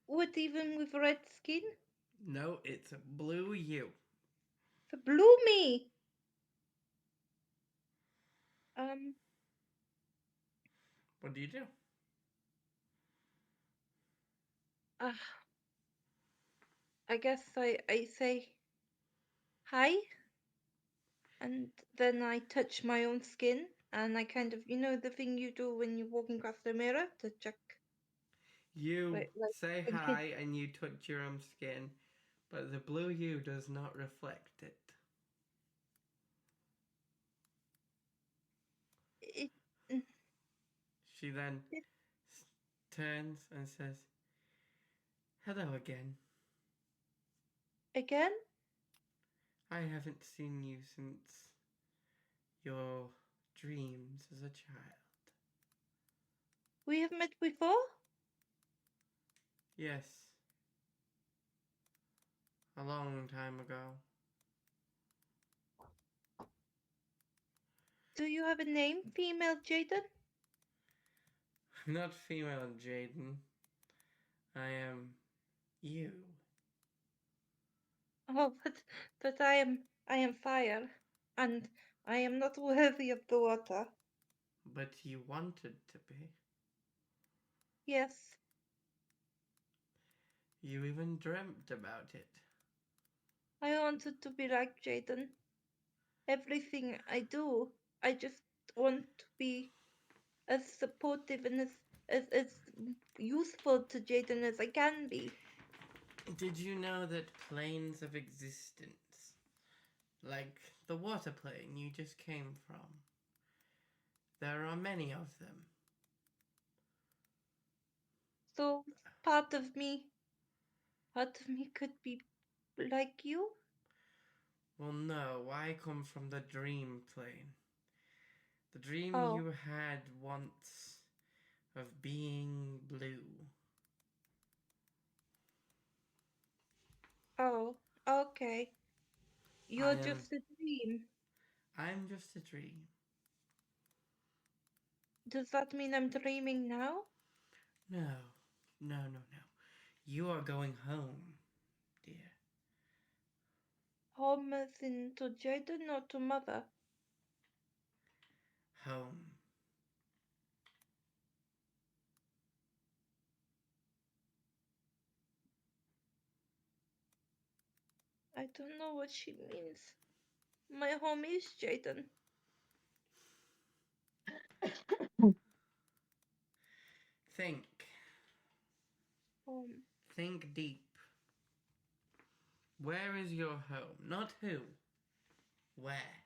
What, even with red skin? No, it's a blue you. The blue me. What do you do? I guess I say hi, and then I touch my own skin, and I kind of, the thing you do when you're walking past the mirror to check. You Like say thinking- hi and you touch your own skin, but the blue you does not reflect it. It, mm, She then turns and says, "Hello again. again? I haven't seen you since your dreams as a child." We have met before? Yes. A long time ago. Do you have a name, female Jaden? Not female Jaden. I am you. Oh, but I am fire, and I am not worthy of the water. But you wanted to be. Yes, You even dreamt about it. I wanted to be like Jaden. Everything I do, I just want to be as supportive and as useful to Jaden as I can be. Did you know that planes of existence, like the water plane you just came from, there are many of them? So part of me could be like you. Well, no, I come from the dream plane. The dream Oh. you had once of being blue. Oh, okay. You're I am- just a dream. I'm just a dream. Does that mean I'm dreaming now? No, no. You are going home, dear. Home as in to Jaden or to mother? Home. I don't know what she means. My home is Jaden. Think. Home. Think deep. Where is your home? Not who. Where?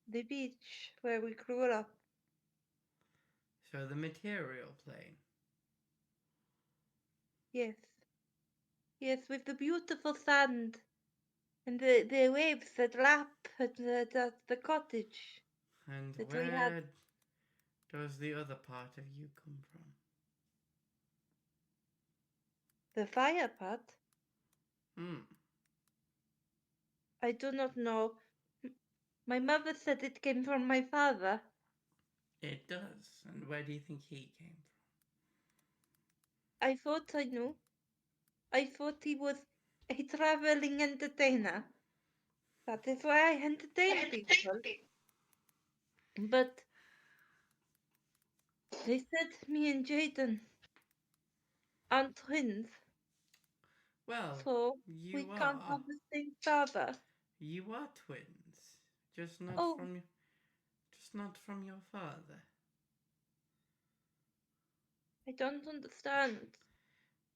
The beach where we grew up. So the material plane. Yes. Yes, with the beautiful sand and the waves that lap at the cottage And that we had. where does the other part of you come from? The fire pot? I do not know. My mother said it came from my father. It does. And where do you think he came I thought I knew. I thought he was a traveling entertainer. That is why I entertain people. But they said me and Jaden aren't twins, Well, so you we are. can't have the same father. You are twins. Just not Oh. from your father. I don't understand.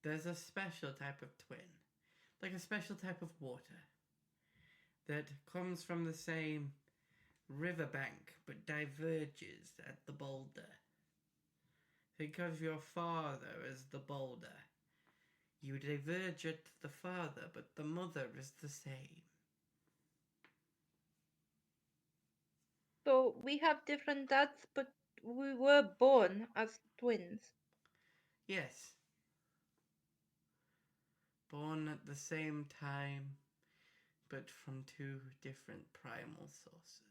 There's a special type of twin. Like a special type of water. That comes from the same riverbank but diverges at the boulder. Think of your father as the boulder. You diverge at the father, but the mother is the same. So we have different dads, but we were born as twins. Yes. Born at the same time, but from two different primal sources.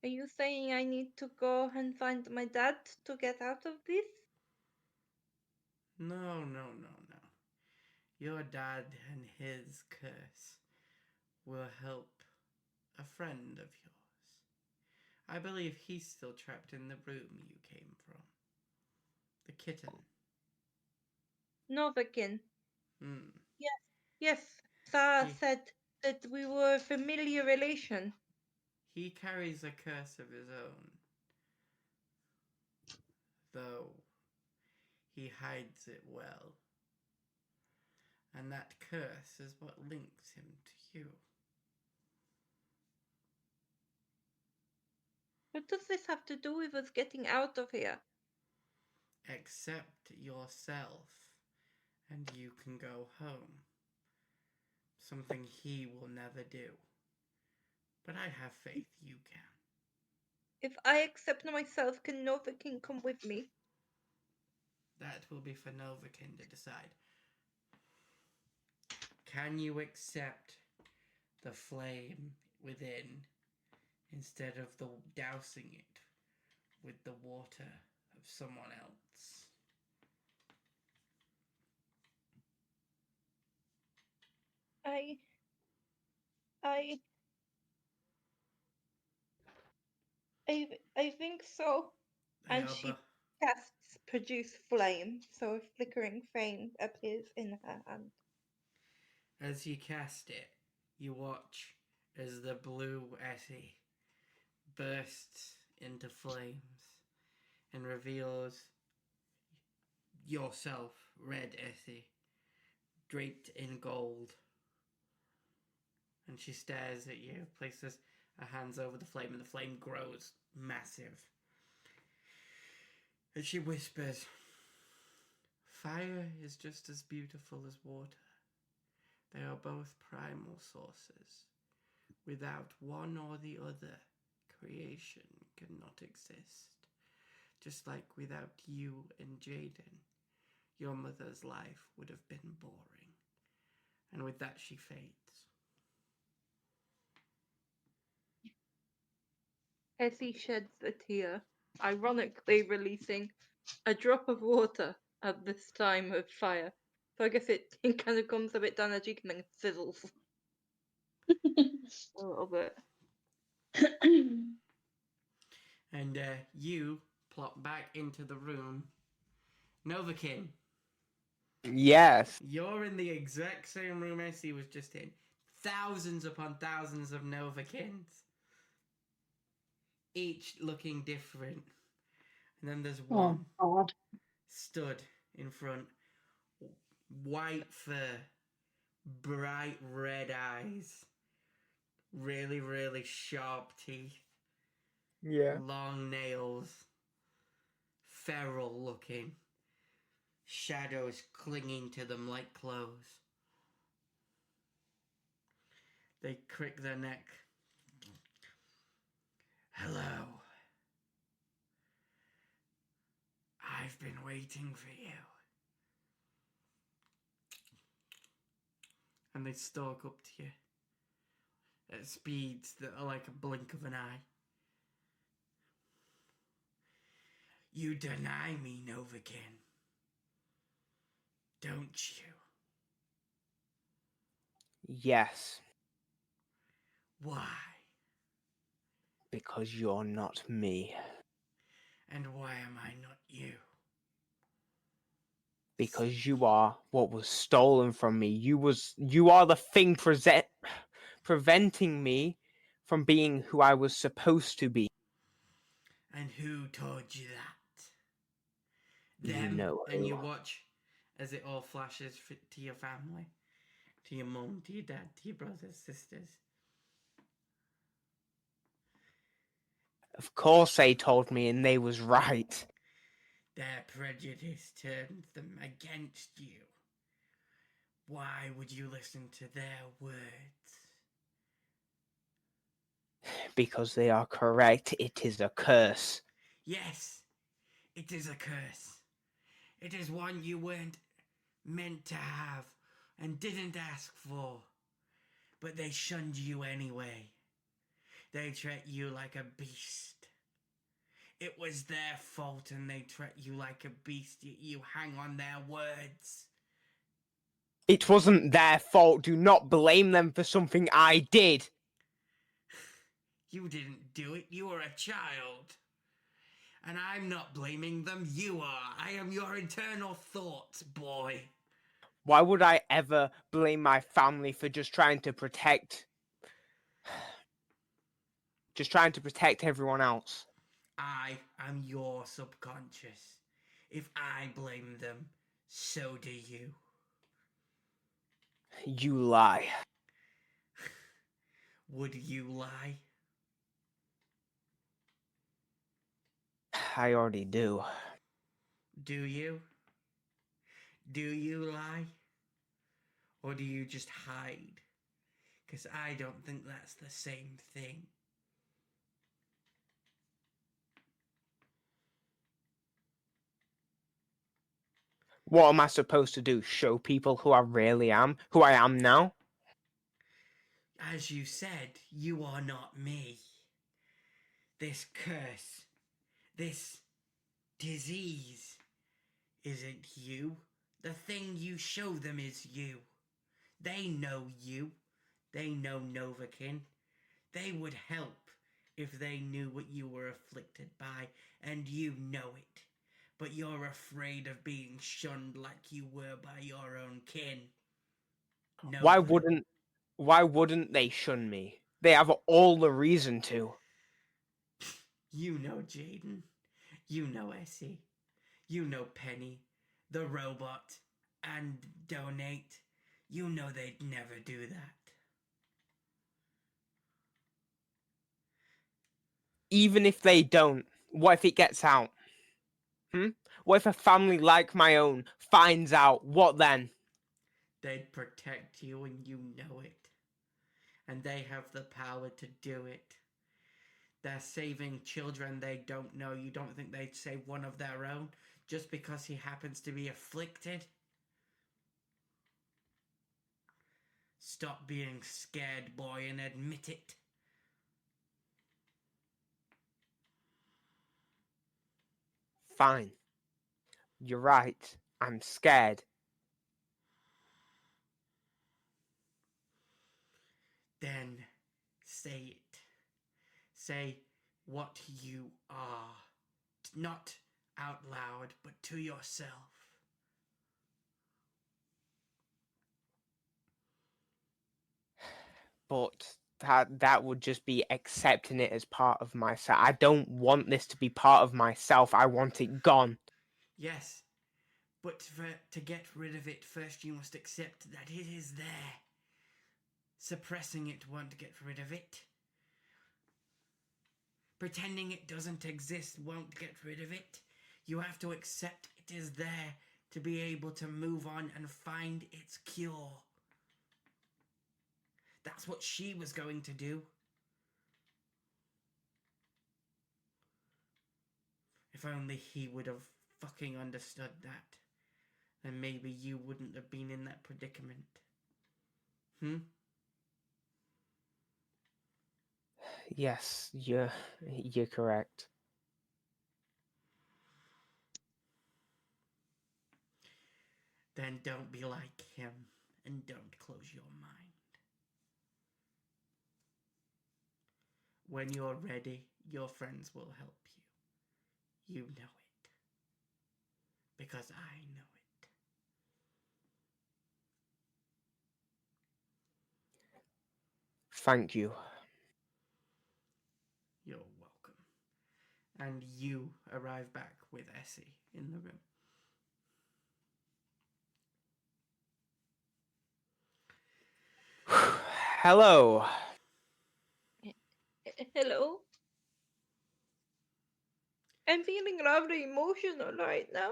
Are you saying I need to go and find my dad to get out of this? No. Your dad and his curse will help a friend of yours. I believe he's still trapped in the room you came from. The kitten. Novakin. Hmm. Yes, Sarah He, said that we were a familiar relation. he carries a curse of his own, though he hides it well. And that curse is what links him to you. What does this have to do with us getting out of here? Accept yourself, and you can go home. Something he will never do. But I have faith you can. If I accept myself, can Novakin come with me? That will be for Novakin to decide. Can you accept the flame within instead of the dousing it with the water of someone else? I think so. They And are she casts produce flame, so a flickering flame appears in her hand. As you cast it, you watch as the blue Essie bursts into flames and reveals yourself, red Essie, draped in gold. And she stares at you, places her hands over the flame, and the flame grows massive. And she whispers, "Fire is just as beautiful as water. They are both primal sources. Without one or the other, creation cannot exist. Just like without you and Jaden, your mother's life would have been boring." And with that, she fades. Essie sheds a tear, ironically releasing a drop of water at this time of fire. So I guess it kind of comes a bit down her cheek and then fizzles a little bit. And you plop back into the room. Novakin, Yes. you're in the exact same room Essie was just in. Thousands upon thousands of Novakins. Each looking different. And then there's one God. stood in front. White fur. Bright red eyes. Really, really sharp teeth. Yeah. Long nails. Feral looking. Shadows clinging to them like clothes. They crick their neck. "Hello. I've been waiting for you." And they stalk up to you at speeds that are like a blink of an eye. "You deny me, Novakin, don't you?" Yes. "Why? Because you're not me. And why am I not you?" Because you are what was stolen from me. You are the thing preventing me from being who I was supposed to be. "And who told you that?" You "Them." know And who. you watch as it all flashes to your family, to your mum, to your dad, to your brothers, sisters. Of course they told me, and they was right. Their prejudice turns them against you. Why would you listen to their words? Because they are correct. It is a curse. Yes, it is a curse. It is one you weren't meant to have and didn't ask for. But they shunned you anyway. They treat you like a beast. It was their fault and they treat you like a beast, yet you hang on their words. It wasn't their fault. Do not blame them for something I did. You didn't do it, you were a child. And I'm not blaming them, you are. I am your internal thoughts, boy. Why would I ever blame my family for just trying to protect everyone else? I am your subconscious. If I blame them, so do you. You lie. Would you lie? I already do. Do you? Do you lie? Or do you just hide? Because I don't think that's the same thing. What am I supposed to do? Show people who I really am? Who I am now? As you said, you are not me. This curse, this disease, isn't you. The thing you show them is you. They know you. They know Novakin. They would help if they knew what you were afflicted by, and you know it. But you're afraid of being shunned like you were by your own kin. Why Nova. wouldn't they shun me? They have all the reason to. You know Jaden. You know Essie. You know Penny, the robot, and Donate. You know they'd never do that. Even if they don't, what if it gets out? What if a family like my own finds out? What then? They'd protect you and you know it. And they have the power to do it. They're saving children they don't know. You don't think they'd save one of their own just because he happens to be afflicted? Stop being scared, boy, and admit it. Fine. You're right. I'm scared. Then say it. Say what you are. Not out loud, but to yourself. But that would just be accepting it as part of myself. I don't want this to be part of myself. I want it gone. Yes, but to get rid of it, first you must accept that it is there. Suppressing it won't get rid of it. Pretending it doesn't exist won't get rid of it. You have to accept it is there to be able to move on and find its cure. That's what she was going to do. If only he would have fucking understood that, then maybe you wouldn't have been in that predicament. Yes, you're correct. Then don't be like him and don't close your mind. When you're ready, your friends will help you. You know it. Because I know it. Thank you. You're welcome. And you arrive back with Essie in the room. Hello. Hello? I'm feeling rather emotional right now.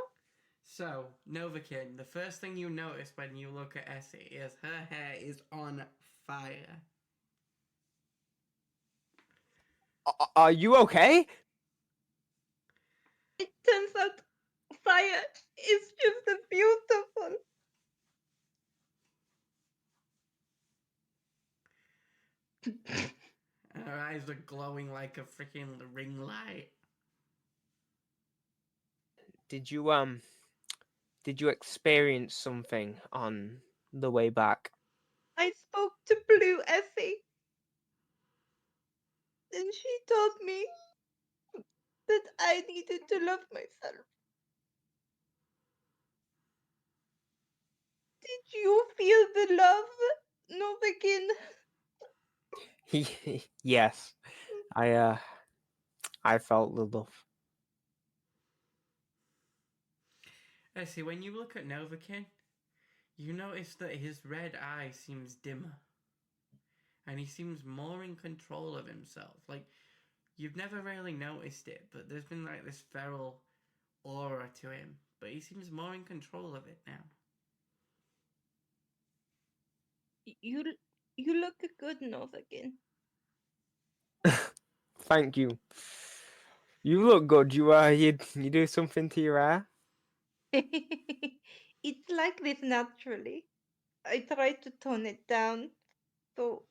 So, Novakin, the first thing you notice when you look at Essie is her hair is on fire. Are you okay? It turns out fire is just beautiful. Alright. eyes are glowing like a freaking ring light. Did you experience something on the way back? I spoke to Blue Effie, and she told me that I needed to love myself. Did you feel the love, Novikin? Yes, I felt the love. See, when you look at Novakin, you notice that his red eye seems dimmer. And he seems more in control of himself. Like, you've never really noticed it, but there's been like this feral aura to him. But he seems more in control of it now. You look good, Novikin. Thank you. You look good. You do something to your hair? It's like this naturally. I try to tone it down, so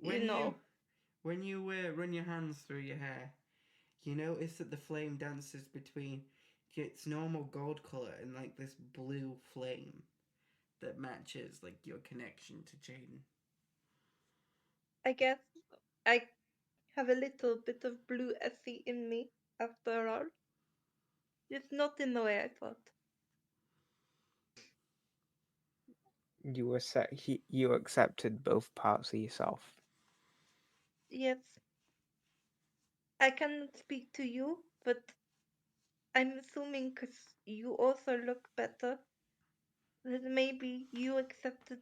When you run your hands through your hair, you notice that the flame dances between its normal gold color and like this blue flame that matches like your connection to Jaden. I guess I have a little bit of Blue Effie in me after all. It's not in the way I thought. You accepted both parts of yourself. Yes. I cannot speak to you, but I'm assuming because you also look better, that maybe you accepted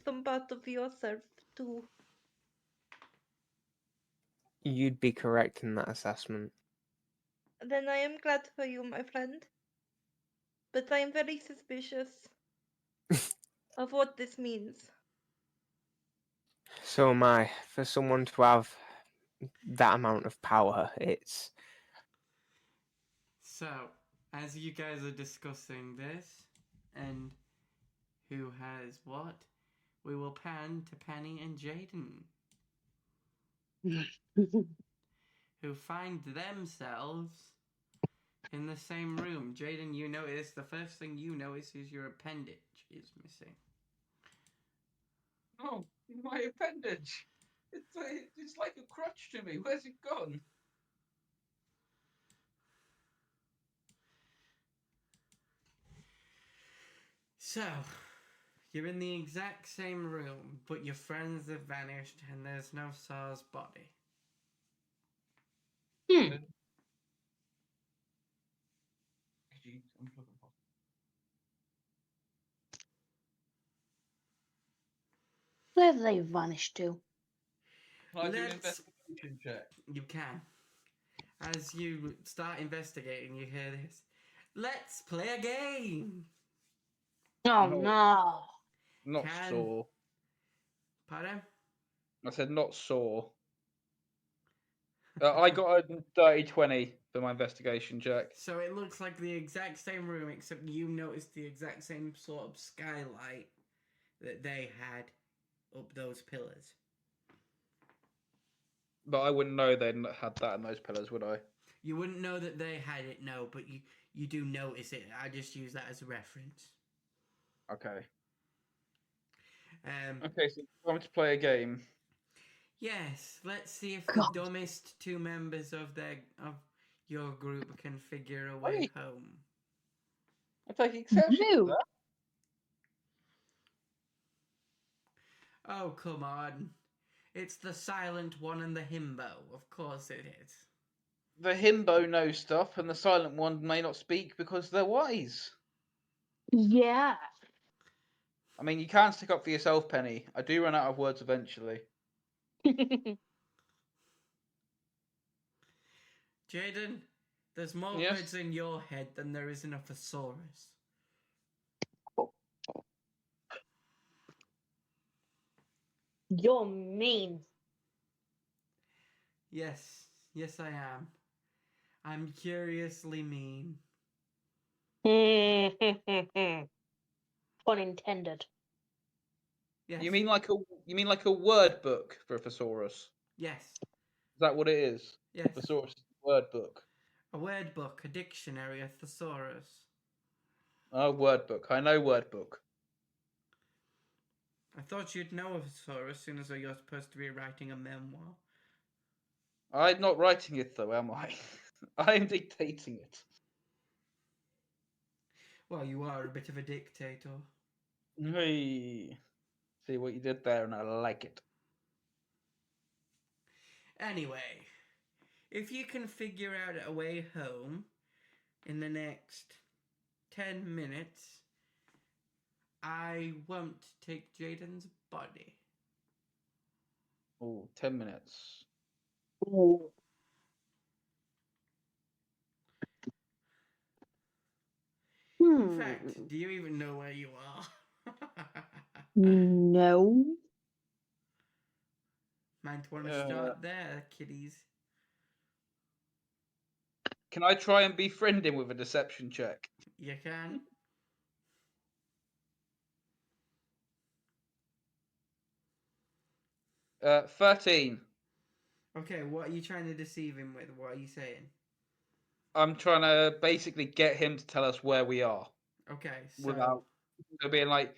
some part of yourself too. You'd be correct in that assessment. Then I am glad for you, my friend. But I am very suspicious of what this means. So am I. For someone to have that amount of power, it's... So, as you guys are discussing this and who has what, we will pan to Penny and Jaden, who find themselves in the same room. Jaden, you notice the first thing you notice is your appendage is missing. Oh, my appendage. It's like a crutch to me. Where's it gone? So, you're in the exact same room, but your friends have vanished and there's no Sar's body. Where have they vanished to? Can I do an Let's- investigation check? You can. As you start investigating, you hear this. Let's play a game! Oh No. no. Not Can- sore. Pardon? I said not sore. I got a dirty 20 for my investigation check. So it looks like the exact same room, except you noticed the exact same sort of skylight that they had up those pillars. But I wouldn't know they'd had that in those pillars, would I? You wouldn't know that they had it, no, but you do notice it. I just use that as a reference. Okay. Um, Okay, so I'm going to play a game. yes, let's see if God. the dumbest two members of your group can figure a way Hey. home. I take exception to No. that. Oh, come on. It's the silent one and the himbo. Of course it is. The himbo knows stuff, and the silent one may not speak because they're wise. Yeah. I mean, you can stick up for yourself, Penny. I do run out of words eventually. Jaden, there's more Yes? words in your head than there is in a thesaurus. You're mean. Yes, yes I am. I'm curiously mean. Pun intended. Yes. You mean like a word book for a thesaurus? Yes. Is that what it is? Yes. Thesaurus word book. A word book, a dictionary, a thesaurus. Oh, word book. I know word book. I thought you'd know a thesaurus, soon as you're supposed to be writing a memoir. I'm not writing it though, am I? I am dictating it. Well, you are a bit of a dictator. Hey. See what you did there, and I like it. Anyway, if you can figure out a way home in the next 10 minutes, I won't take Jaden's body. Oh, 10 minutes. Ooh. In fact, do you even know where you are? No. Might want to start there, kiddies. Can I try and befriend him with a deception check? You can. Uh, 13. Okay, what are you trying to deceive him with? What are you saying? I'm trying to basically get him to tell us where we are. Okay, so... Without being like,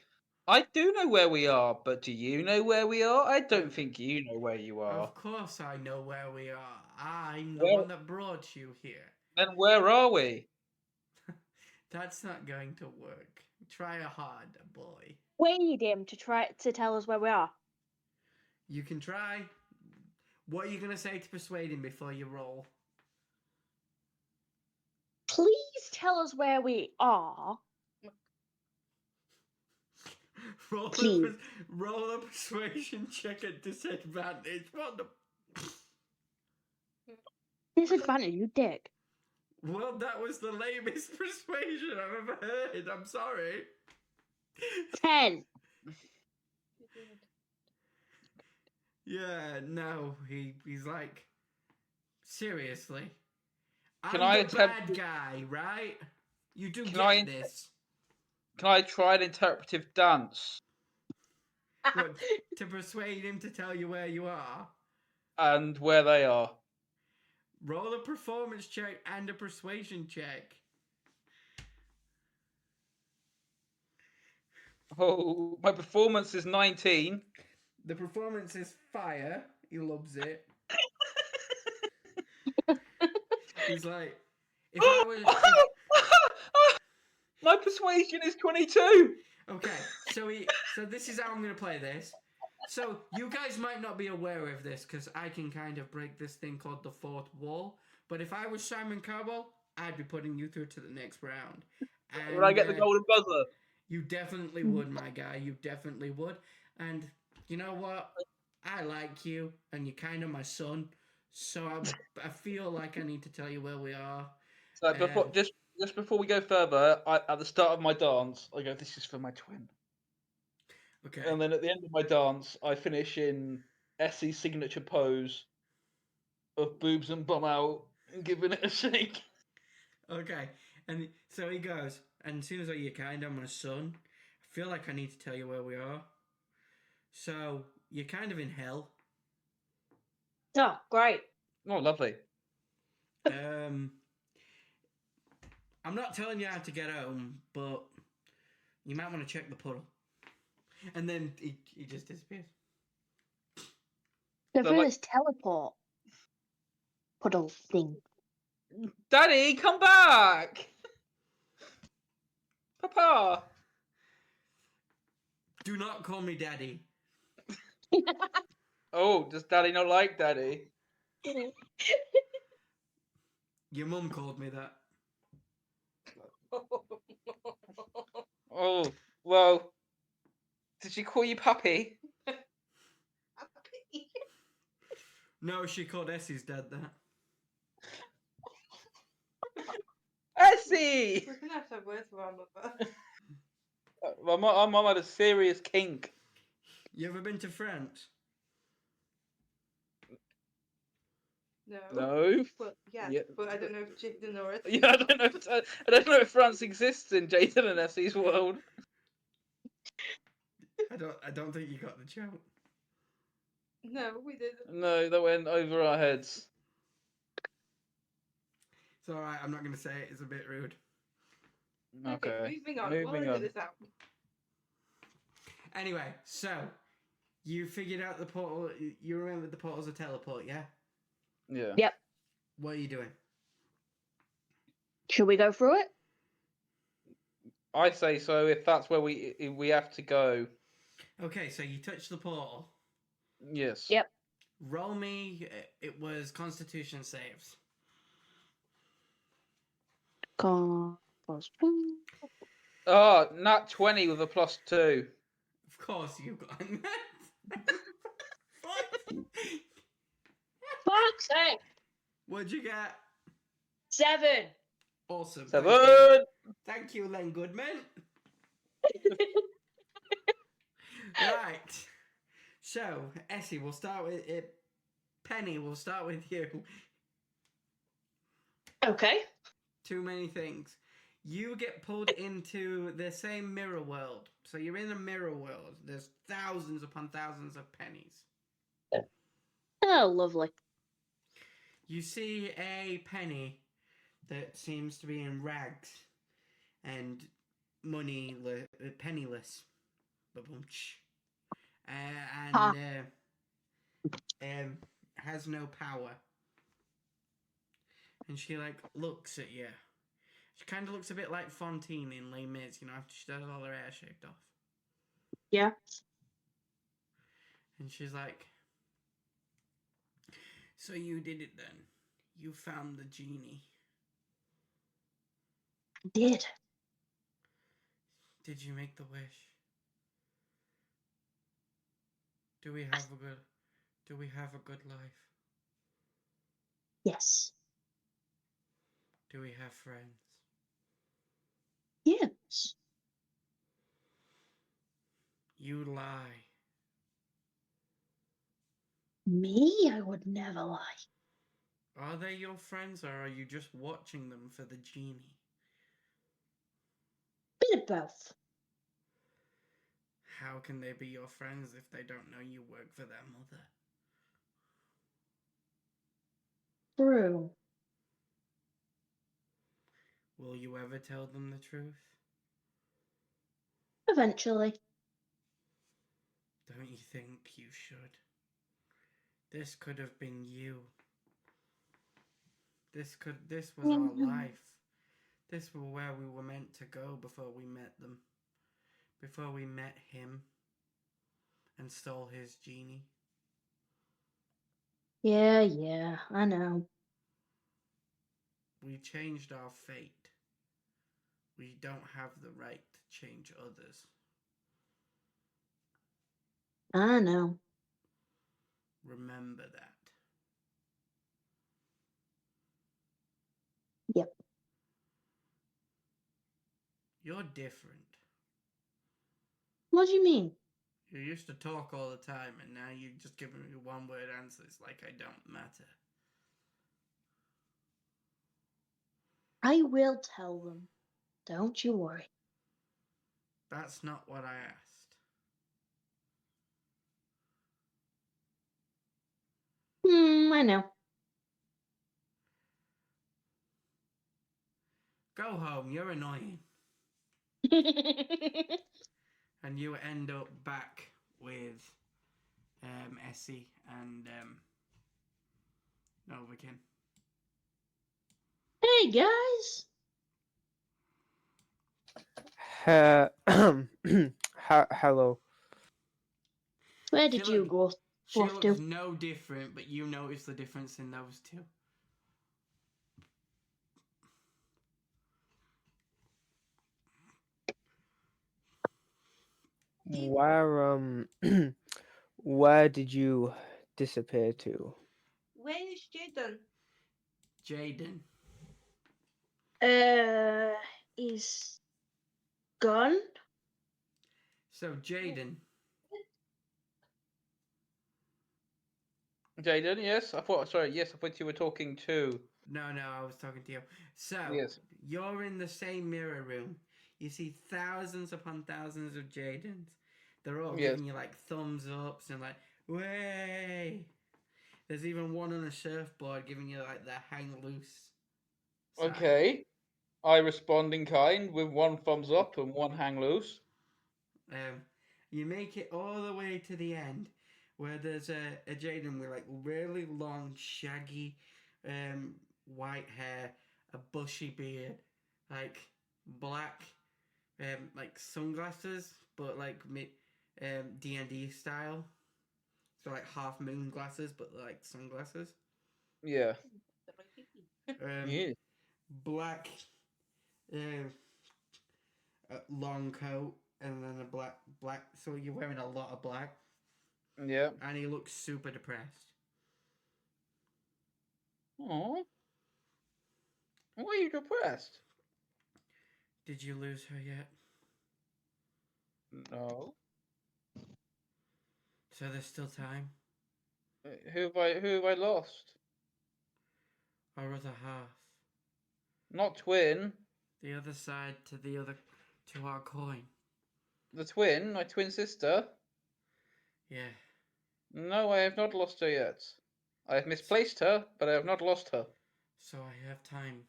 I do know where we are, but do you know where we are? I don't think you know where you are. Of course I know where we are. I'm the Well- one that brought you here. Then where are we? That's not going to work. Try a hard, boy. Wait him to try to tell us where we are. You can try. What are you going to say to persuade him before you roll? Please tell us where we are. Please. Roll a persuasion check at disadvantage. What the... Disadvantage, you dick. Well, that was the lamest persuasion I've ever heard. I'm sorry. 10. Yeah, no, he's like, seriously. Can I'm I the attempt bad guy, right? You do Can get I- this. Can I try an interpretive dance? What, to persuade him to tell you where you are? And where they are? Roll a performance check and a persuasion check. Oh, my performance is 19. The performance is fire. He loves it. He's like, if I was... My persuasion is 22. Okay, so this is how I'm going to play this. So you guys might not be aware of this because I can kind of break this thing called the fourth wall. But if I was Simon Cowell, I'd be putting you through to the next round. And, Would I get the golden buzzer? You definitely would, my guy. You definitely would. And you know what? I like you, and you're kind of my son. So I feel like I need to tell you where we are. So before, just before we go further, at the start of my dance, I go, "This is for my twin." Okay. And then at the end of my dance, I finish in Essie's signature pose of boobs and bum out and giving it a shake. Okay. And so he goes, and as soon as you're kind of my son, I feel like I need to tell you where we are. So you're kind of in hell. Oh, great. Oh, lovely. I'm not telling you how to get home, but you might want to check the puddle. And then he just disappears. Go So, through like- this teleport puddle thing. Daddy, come back! Papa! Do not call me daddy. Oh, does Daddy not like Daddy? Your mum called me that. Oh, well, did she call you Puppy? No, she called Essie's dad that. Essie! We're gonna have to have words with our mother. My mum had a serious kink. You ever been to France? No. No. But yes, Yeah. but I don't know if Jaden or it. Yeah, I don't know if France exists in Jason and Essie's world. I don't think you got the joke. No, we didn't. No, that went over our heads. It's alright, I'm not going to say it, it's a bit rude. Okay. Moving on. Moving We'll on. edit this out. Anyway, so, you figured out the portal, you remember the portal's a teleport, yeah? Yeah. Yep. What are you doing? Should we go through it? I say so. If that's where we have to go. Okay, so you touch the portal. Yes. Yep. Roll me, it was Constitution saves. Oh, nat 20 with a +2. Of course you got that. Fuck's sake! What'd you get? 7. Awesome. 7. Thank you, Len Goodman. Right. So, Essie, we'll start with it. Penny, we'll start with you. Okay. Too many things. You get pulled into the same mirror world. So you're in a mirror world. There's thousands upon thousands of pennies. Oh, lovely. You see a penny that seems to be in rags and penniless. Ba-boom-ch. And has no power. And she looks at you. She kind of looks a bit like Fontaine in Les Mis, after she does all her hair shaved off. Yeah. And she's like, so you did it then. You found the genie. I did. Did you make the wish? Do we have a good life? Yes. Do we have friends? Yes. You lie. Me? I would never lie. Are they your friends, or are you just watching them for the genie? Bit of both. How can they be your friends if they don't know you work for their mother? True. Will you ever tell them the truth? Eventually. Don't you think you should? This could have been you. This was our life. This was where we were meant to go before we met them. Before we met him and stole his genie. Yeah, I know. We changed our fate. We don't have the right to change others. I know. Remember that. Yep. You're different. What do you mean? You used to talk all the time, and now you're just giving me one-word answers like I don't matter. I will tell them. Don't you worry. That's not what I asked. I know. Go home, you're annoying. And you end up back with Essie and Novakin. Hey, guys. Hello. Where did you go? She Off looks to? no different, but you notice the difference in those two. Where where did you disappear to? Where is Jaden? Jaden. Is gone? So Jaden. Jaden, yes? I thought you were talking to. No, I was talking to you. So, Yes. you're in the same mirror room. You see thousands upon thousands of Jadens. They're all Yes. giving you thumbs ups and Way. There's even one on a surfboard giving you like the hang loose sign. Okay. I respond in kind with one thumbs up and one hang loose. You make it all the way to the end, where there's a Jaden with like really long, shaggy, white hair, a bushy beard, like black, like sunglasses, but like D&D style. So like half moon glasses, but like sunglasses. Yeah. Yeah. Black, long coat, and then a black. So you're wearing a lot of black. Yeah. And he looks super depressed. Oh. Why are you depressed? Did you lose her yet? No. So there's still time. Who have I lost? Our other half. Not twin. The other side to our coin. The twin, my twin sister. Yeah. No, I have not lost her yet. I have misplaced her, but I have not lost her. So I have time.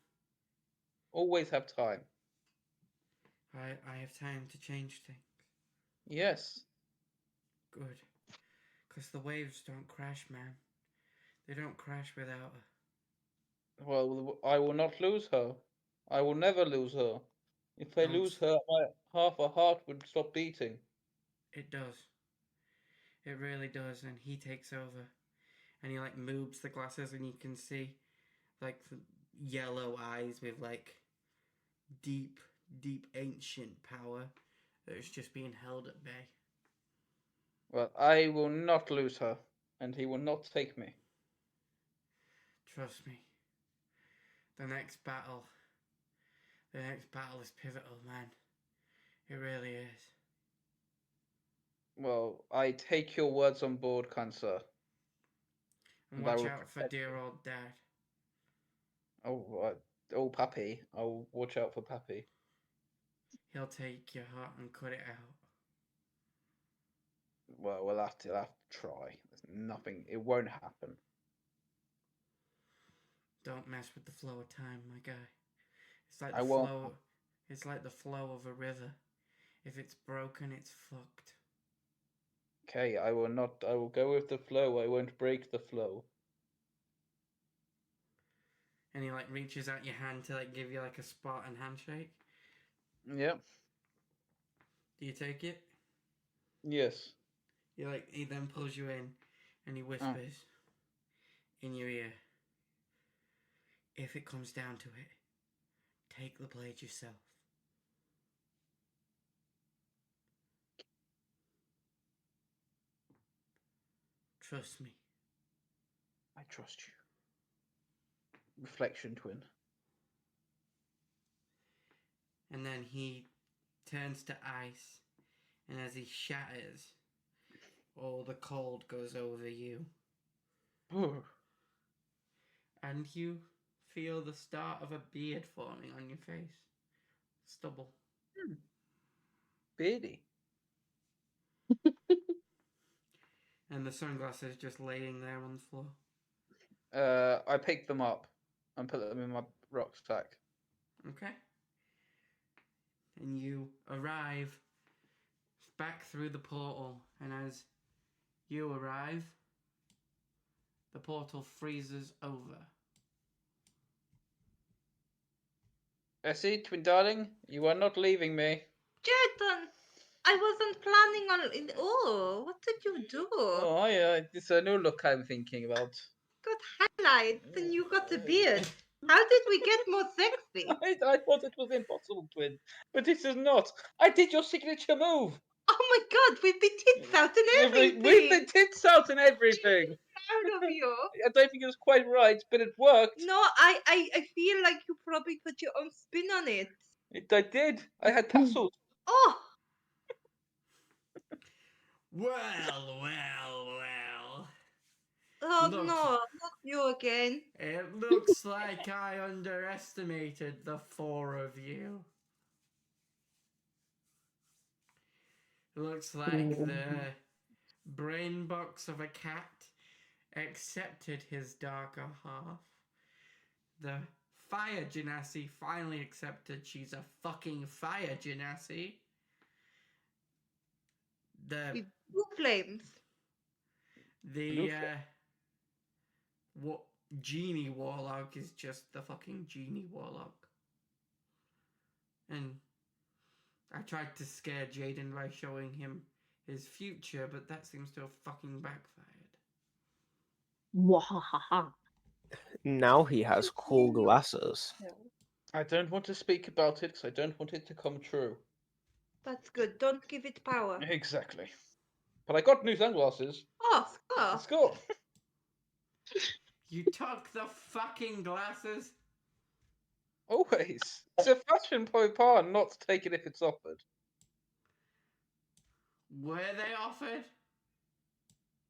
Always have time. I have time to change things. Yes. Good. Because the waves don't crash, man. They don't crash without her. Well, I will not lose her. I will never lose her. If I Don't lose s- her, my half a heart would stop beating. It does. It really does. And he takes over. And he like moves the glasses and you can see like the yellow eyes with like deep ancient power that is just being held at bay. Well, I will not lose her, and he will not take me. Trust me. The next battle is pivotal, man. It really is. Well, I take your words on board, kind sir. And I watch will out for protect dear old dad. Oh, Pappy. I'll watch out for Pappy. He'll take your heart and cut it out. Well, we'll have to try. There's nothing. It won't happen. Don't mess with the flow of time, my guy. It's like I the won't. flow. It's like the flow of a river. If it's broken, it's fucked. Okay, I will not. I will go with the flow. I won't break the flow. And he like reaches out your hand to like give you like a Spartan handshake. Yep. Do you take it? Yes. He then pulls you in, and he whispers in your ear. If it comes down to it, take the blade yourself. Trust me. I trust you. Reflection twin. And then he turns to ice, and as he shatters, all the cold goes over you. And you feel the start of a beard forming on your face. Stubble. Beardy. And the sunglasses just laying there on the floor. I pick them up and put them in my rucksack. Okay. And you arrive back through the portal, and as you arrive, the portal freezes over. Essie, twin darling, you are not leaving me. Jaden, I wasn't planning on it. Oh, what did you do? Oh, yeah, it's a new look I'm thinking about. Got highlights and you got a beard. How did we get more sexy? I thought it was impossible, twin, but this is not. I did your signature move. Oh my god, with the tits out and everything. With the tits out and everything. Proud of you. I don't think it was quite right, but it worked. No, I feel like you probably put your own spin on it. I did. I had tassels. Oh, Well. oh Look. no, not you again. It looks like I underestimated the four of you. Looks like brain box of a cat accepted his darker half. The fire Genasi finally accepted she's a fucking fire Genasi. The With blue flames. the what genie warlock is just the fucking genie warlock. And I tried to scare Jaden by showing him his future, but that seems to have fucking backfired. Wahahaha. Now he has cool glasses. I don't want to speak about it because I don't want it to come true. That's good. Don't give it power. Exactly. But I got new sunglasses. Oh, score. Score. You took the fucking glasses? Always. It's a fashion faux pas not to take it if it's offered. Were they offered?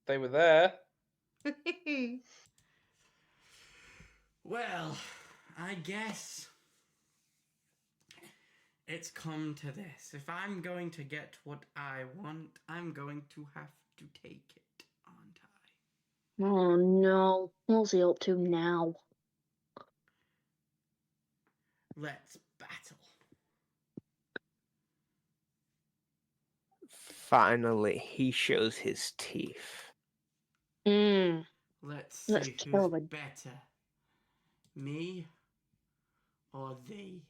They were there. Well, I guess it's come to this. If I'm going to get what I want, I'm going to have to take it, aren't I? Oh no. What's he up to now? Let's battle. Finally, he shows his teeth. Hmm. Let's see Let's who's kill him. better. Me or thee?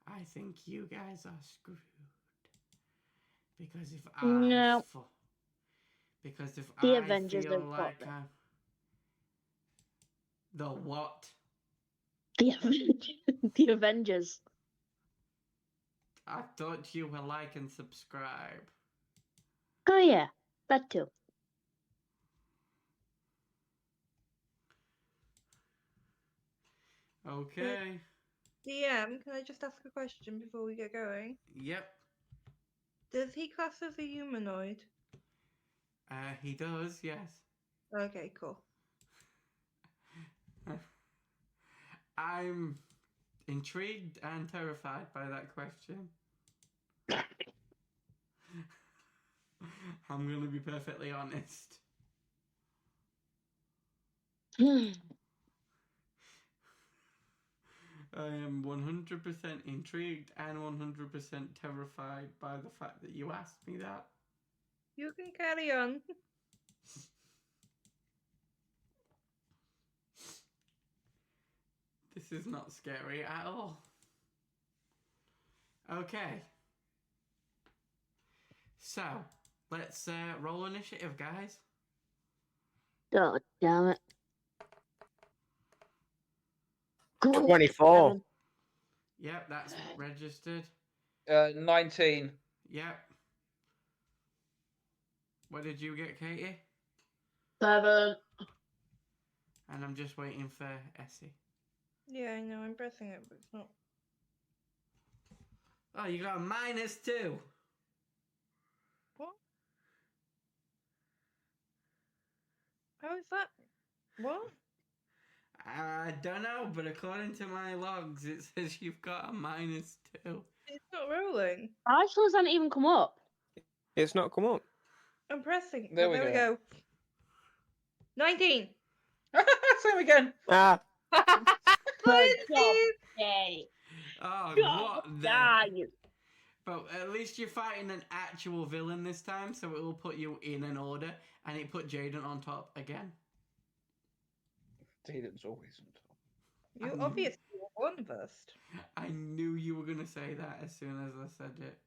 I think you guys are screwed. Because if I No. because if The I Avengers feel don't like bother. the what? The Avengers. The Avengers. I thought you would like and subscribe. Oh yeah, that too. Okay. DM, can I just ask a question before we get going? Yep. Does he class as a humanoid? He does, yes. Okay, cool. I'm intrigued and terrified by that question. I'm going to be perfectly honest. I am 100% intrigued and 100% terrified by the fact that you asked me that. You can carry on. This is not scary at all. Okay. So, let's roll initiative, guys. Oh damn it. 24. Yep, that's registered. 19. Yep. What did you get, Caity? 7. And I'm just waiting for Essie. Yeah, I know, I'm pressing it, but it's not. Oh, you got a -2. What? How is that? What? I don't know, but according to my logs, it says you've got a -2. It's not rolling. Actually, hasn't even come up. It's not come up. I'm pressing. There Oh, we there we go. go. 19. Same again. Ah, Good job, 19. Daddy. Oh, God, what the... die. But at least you're fighting an actual villain this time, so it will put you in an order, and it put Jaden on top again. Jaden's always on top. You obviously won first. I knew you were going to say that as soon as I said it.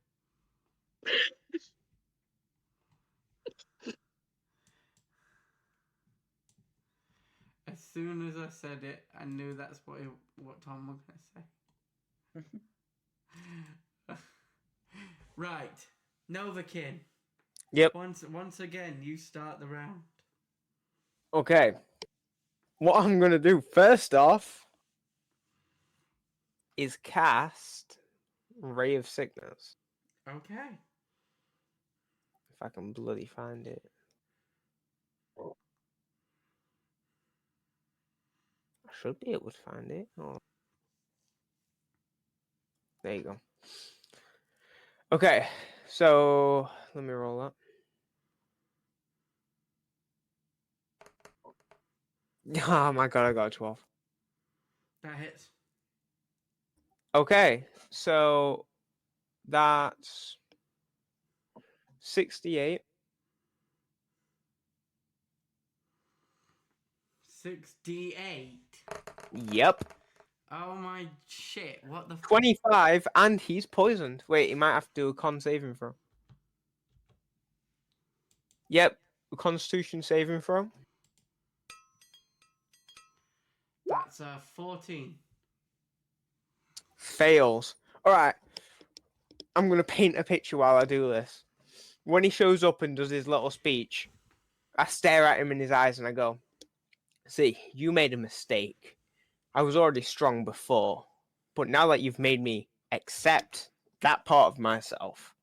As soon as I said it, I knew that's what Tom was going to say. Right. Novakin. yep. Once again, you start the round. Okay. What I'm going to do first off is cast Ray of Sickness. Okay. If I can bloody find it. I should be able to find it. Oh. There you go. Okay, so let me roll that. Oh my god, I got a 12. That hits. Okay, so that's 68. 68. Yep. Oh my shit! What the? 25, and he's poisoned. Wait, he might have to do a con saving throw. Yep, a Constitution saving throw. That's a 14. Fails. All right, I'm gonna paint a picture while I do this. When he shows up and does his little speech, I stare at him in his eyes and I go, "See, you made a mistake. I was already strong before, but now that you've made me accept that part of myself,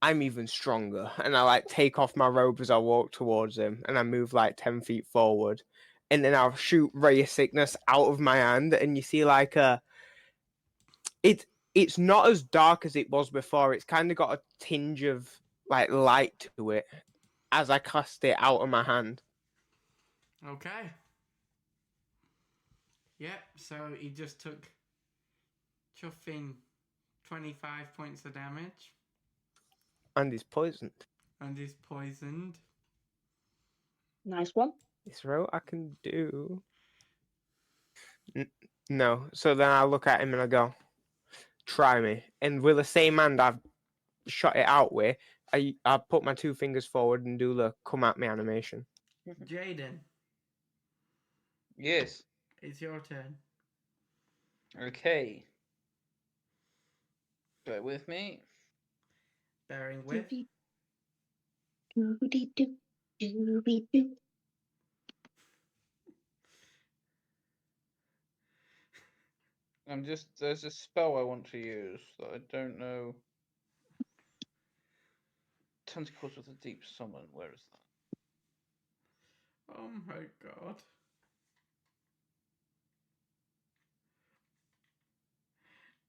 I'm even stronger." And I like take off my robe as I walk towards him, and I move like 10 feet forward, and then I'll shoot Ray of Sickness out of my hand, and you see like it's not as dark as it was before. It's kind of got a tinge of like light to it as I cast it out of my hand. Okay. Yep. So he just took chuffing 25 points of damage, And he's poisoned. and he's poisoned. Nice one. This row I can do. No. So then I look at him and I go, "Try me." And with the same hand I've shot it out with, I put my 2 fingers forward and do the come at me animation. Jaden, Yes. it's your turn. Okay. Bear with me. Bearing with. Doobie-doo. There's a spell I want to use that I don't know. Tentacles with a deep summon. Where is that? Oh my god.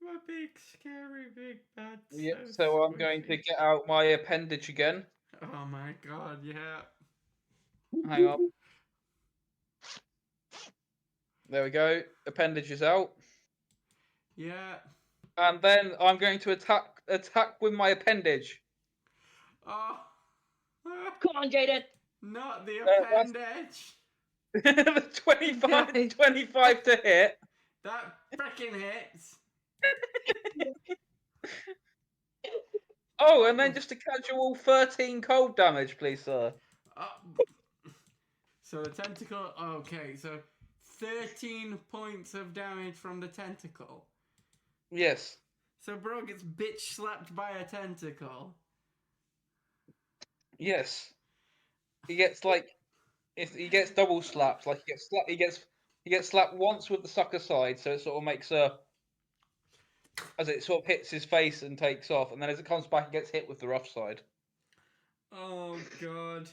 My big, scary, big bad. Yeah, so I'm going to get out my appendage again. Oh my god, yeah. Hang on. There we go. Appendage is out. Yeah. And then I'm going to attack with my appendage. Oh. Come on, Jaden. Not the that's- appendage. The 25 to hit. That freaking hits. Oh, and then just a casual 13 cold damage, please, sir. So the tentacle. Okay, so 13 points of damage from the tentacle. Yes. So bro gets bitch slapped by a tentacle. Yes. He gets he gets double slapped. Like he gets slapped once with the sucker side, so it sort of makes as it sort of hits his face and takes off, and then as it comes back, it gets hit with the rough side. Oh god.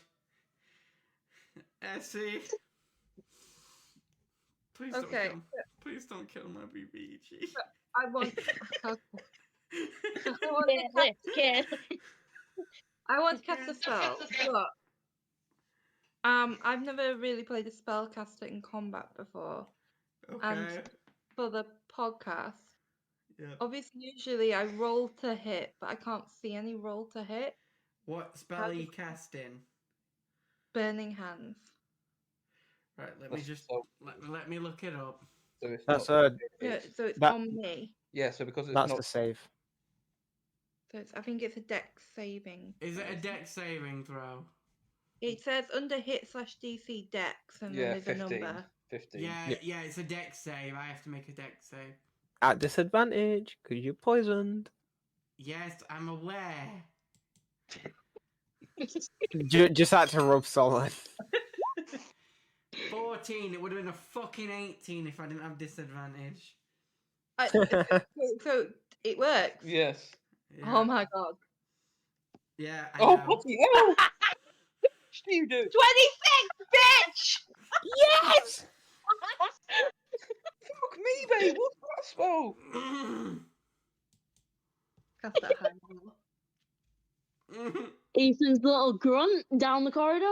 Essie. Please don't Okay. kill. Please don't kill my BBG. I want. I want to cast a spell, but I've never really played a spellcaster in combat before. Okay. And for the podcast, Yeah. obviously, usually I roll to hit, but I can't see any roll to hit. What spell are you casting? Burning Hands. Right, let me just let me look it up. So it's That's not, Yeah, so it's that- on me. yeah. So because it's That's not the save. So I think it's a dex saving. Is it a dex saving throw? It says under hit/DC dex, and yeah then there's 15. a number. 15. Yeah, it's a dex save. I have to make a dex save. At disadvantage, because you're poisoned. Yes, I'm aware. Just had to rub salt 14. It would have been a fucking 18 if I didn't have disadvantage. So it works. Yes. Yeah. Oh my god. Yeah. I Oh, know. bloody hell! What do you do? 26, bitch! Yes! Fuck me, babe. What's that spell? cast at high level. Ethan's little grunt down the corridor.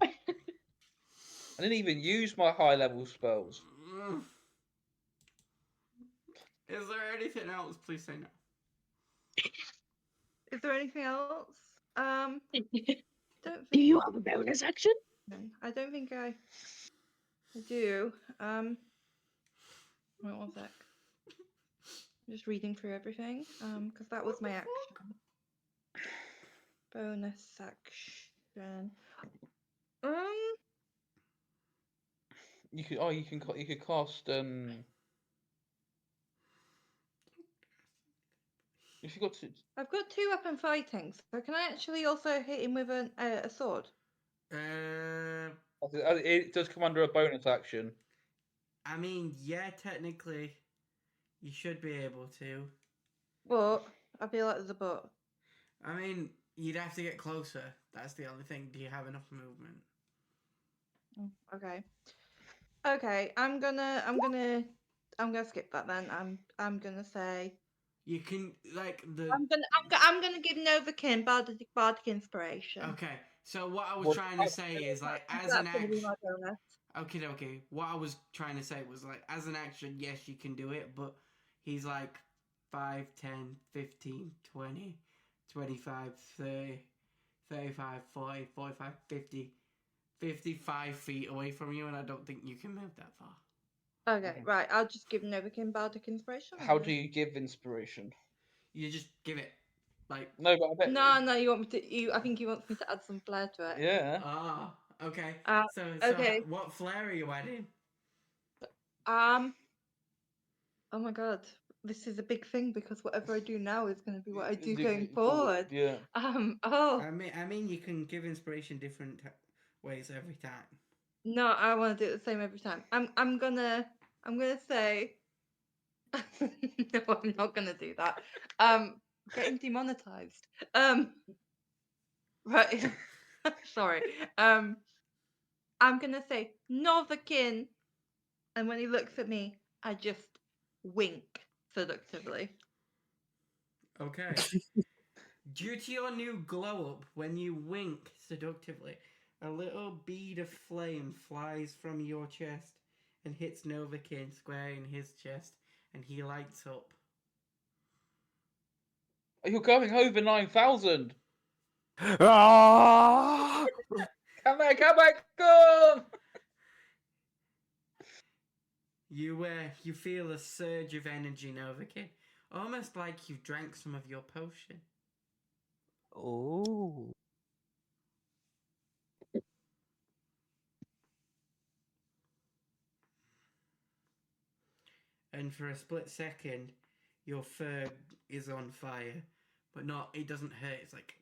I didn't even use my high level spells. Is there anything else? Please say no. Is there anything else? Don't think Do you have a bonus action? I don't think I do. Wait 1 sec. I'm just reading through everything. Because that was my action. Bonus action. You could cast if you got to. I've got 2 weapon fighting, so can I actually also hit him with a sword? It does come under a bonus action. I mean, yeah, technically, you should be able to. But I feel like there's a but. I mean, you'd have to get closer. That's the only thing. Do you have enough movement? Okay. Okay, I'm gonna skip that then. I'm gonna say You can I'm gonna give Novakin bardic inspiration. Okay, so what I was trying to say is like as an That's gonna be action. my bonus. Okay. What I was trying to say was like as an action, yes, you can do it, but he's like 5, 10, 15, 20, 25, 30, 35, 40, 45, 50, 55 feet away from you, and I don't think you can move that far. Okay, right. I'll just give Novakin bardic inspiration. How do you give inspiration? You just give it like No, but I bet. No, you want me to? I think he wants me to add some flair to it. Yeah. Okay. So okay. what flair are you adding? Oh my god, this is a big thing because whatever I do now is going to be what I do going forward. Yeah. I mean, you can give inspiration different ways every time. No, I want to do it the same every time. I'm gonna say. No, I'm not gonna do that. Getting demonetized. Right. Sorry. I'm gonna say Novakin, and when he looks at me, I just wink seductively. Okay. Due to your new glow up, when you wink seductively, a little bead of flame flies from your chest and hits Novakin square in his chest, and he lights up. You're going over 9,000. Ah! Come back, come! You feel a surge of energy, Novakin, almost like you've drank some of your potion. Oh. And for a split second, your fur is on fire, but it doesn't hurt. It's like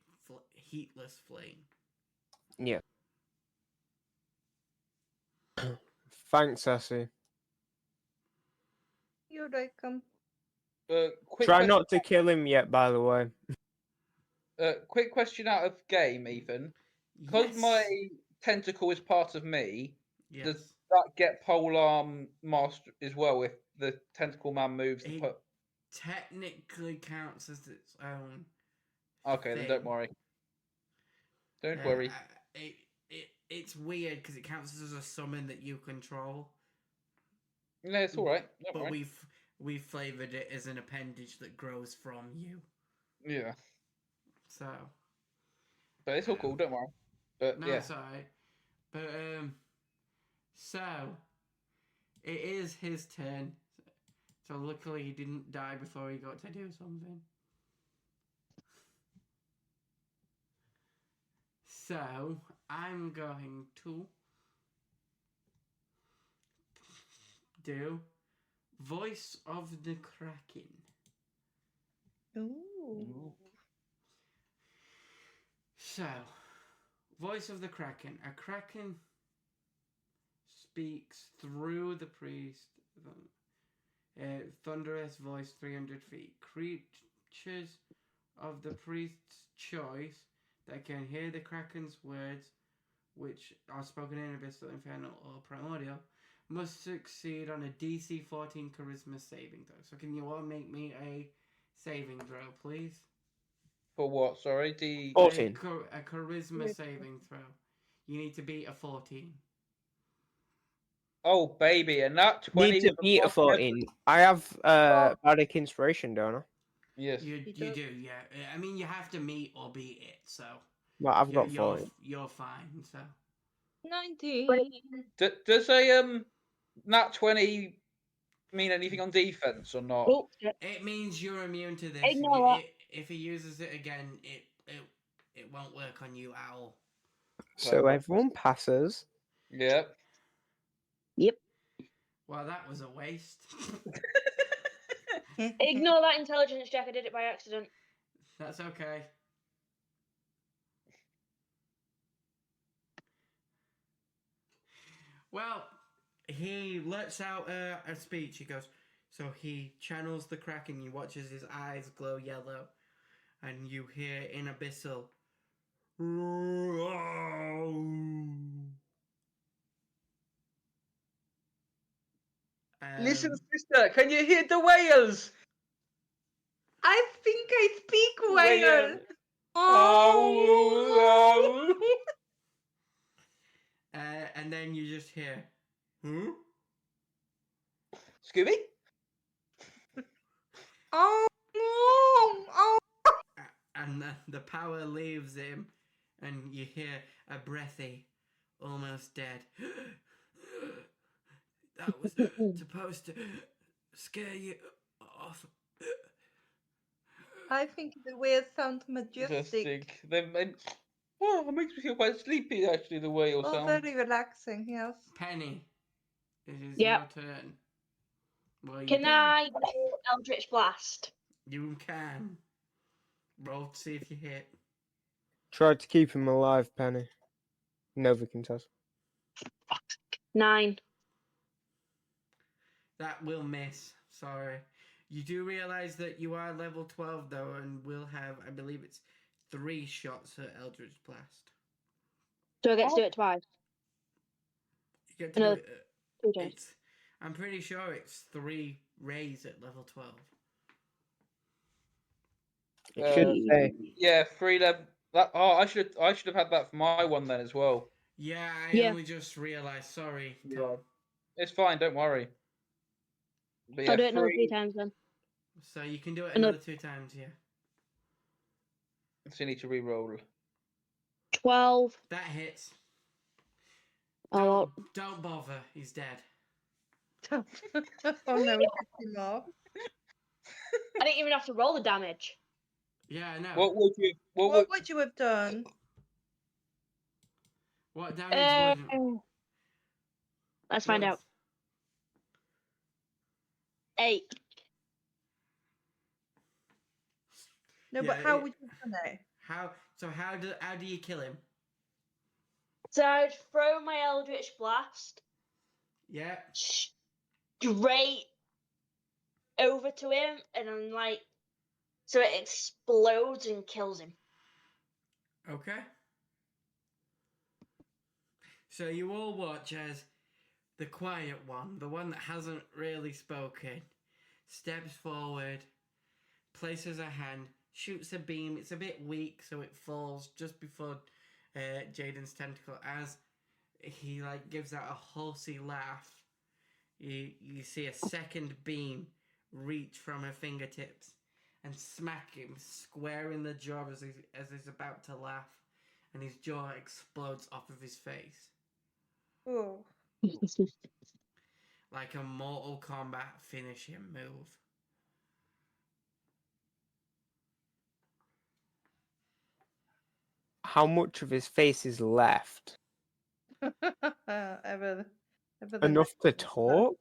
heatless flame. Yeah. Thanks, Essie. You're welcome. Try not to kill him yet, by the way. Quick question out of game, Ethan. Because my tentacle is part of me, does that get polearm master as well if the tentacle man moves? Technically counts as its own. Okay, then don't worry. Don't worry. It's weird because it counts as a summon that you control. No, it's all right. But we've flavored it as an appendage that grows from you. Yeah. So. But it's all cool. Don't worry. But no, yeah. it's alright. But so it is his turn. So luckily he didn't die before he got to do something. So I'm going to do Voice of the Kraken. Ooh. So, Voice of the Kraken. A kraken speaks through the priest. Thunderous voice 300 feet. Creatures of the priest's choice that can hear the kraken's words, which are spoken in abyssal, infernal, or primordial, must succeed on a DC 14 charisma saving throw. So can you all make me a saving throw, please. For what? Sorry, the 14. A charisma saving throw. You need to beat a 14. oh baby, and that 20 Need to with the beat a plus 14. I have bardic inspiration, don't I? Yes. You You do, do. yeah. I mean, you have to meet or beat it, so Well, I've got you're 14. you're fine. So 19. Does a nat 20 mean anything on defense or not? Oh, shit. it means you're immune to this. Ignore that. If he uses it again, it won't work on you at all. So everyone passes. Yep. Yep. Well, that was a waste. Ignore that intelligence check. I did it by accident. That's okay. Well, he lets out a speech. He goes, so he channels the Kraken. You watch as his eyes glow yellow, and you hear in abyssal. Listen, sister, can you hear the whales? I think I speak Whale. whale. Oh. And then you just hear, hmm? Scooby? Oh, oh. And the power leaves him, and you hear a breathy, almost dead. That was supposed to scare you off. I think the whales sound majestic. Oh, it makes me feel quite sleepy, actually, the whale Oh, sound. very relaxing, yes. Penny, it is Yep. your turn. What are you Can doing? I do Eldritch Blast? You can. Roll to see if you hit. Try to keep him alive, Penny. Novikin does. 9. That will miss. Sorry. You do realise that you are level 12 though, and will have, I believe it's 3 shots at Eldritch Blast. So I get to do it twice. You get to do Another it. 2 times. I'm pretty sure it's 3 rays at level 12. It should say. Yeah, 3 level. I should have had that for my one then as well. Yeah, I Yeah. only just realised. Sorry, Yeah. Tom. It's fine, don't worry. But I'll do yeah, it another 3 times then. So you can do it Another- another 2 times, yeah. so you need to re-roll. 12. That hits. Oh, Don't bother. He's dead. Oh no, we pissed him off. I didn't even have to roll the damage. Yeah, I know. What would you? What would you have done? What damage would... Let's find out. 8. No, Yeah, but how it- would you have done it? How do you kill him? So I'd throw my Eldritch Blast Yeah. straight over to him, and then so it explodes and kills him. Okay. So you all watch as the quiet one, the one that hasn't really spoken, steps forward, places a hand, shoots a beam. It's a bit weak, so it falls just before Jaden's tentacle. As he gives out a horsey laugh, you see a second beam reach from her fingertips and smack him square in the jaw as he's about to laugh, and his jaw explodes off of his face Oh. like a Mortal Kombat finishing move. How much of his face is left? ever Enough to talk?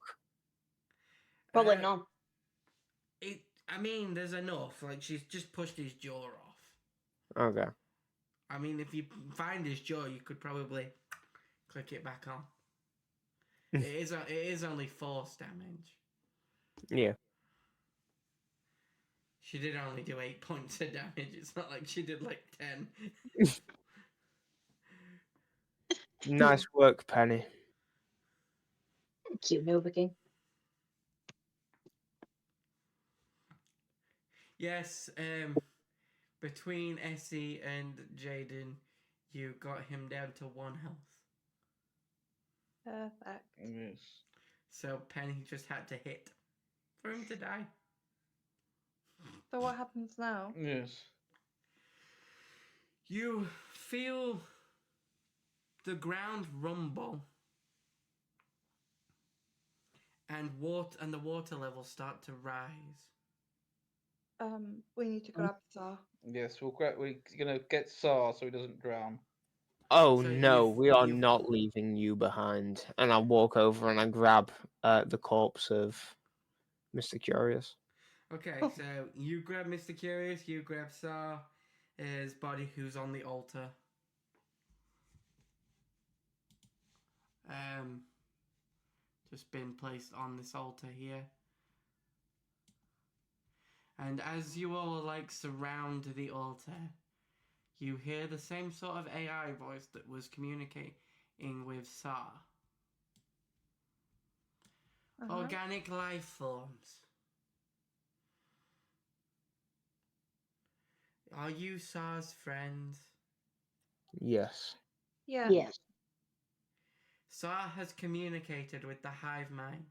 Probably Uh, none. I mean, there's enough. She's just pushed his jaw off. Okay. I mean, if you find his jaw, you could probably click it back on. It is only force damage. Yeah. She did only do 8 points of damage. It's not like she did 10. Nice work, Penny. Thank you, Nova King. Yes, between Essie and Jaden, you got him down to 1 health. Perfect. Yes. So Penny just had to hit for him to die. So what happens now? Yes. You feel the ground rumble and the water levels start to rise. We need to grab Saw. Yes, we're gonna get Sar so he doesn't drown. Oh So no, you've- we are you've- not leaving you behind. And I walk over and I grab the corpse of Mr. Curious. Okay, so you grab Mr. Curious, you grab Sar, his body who's on the altar. Just been placed on this altar here. And as you all surround the altar, you hear the same sort of AI voice that was communicating with Sar. Organic life forms. Are you Sar's friends? Yes. Yeah. Yes. Sar has communicated with the hive mind,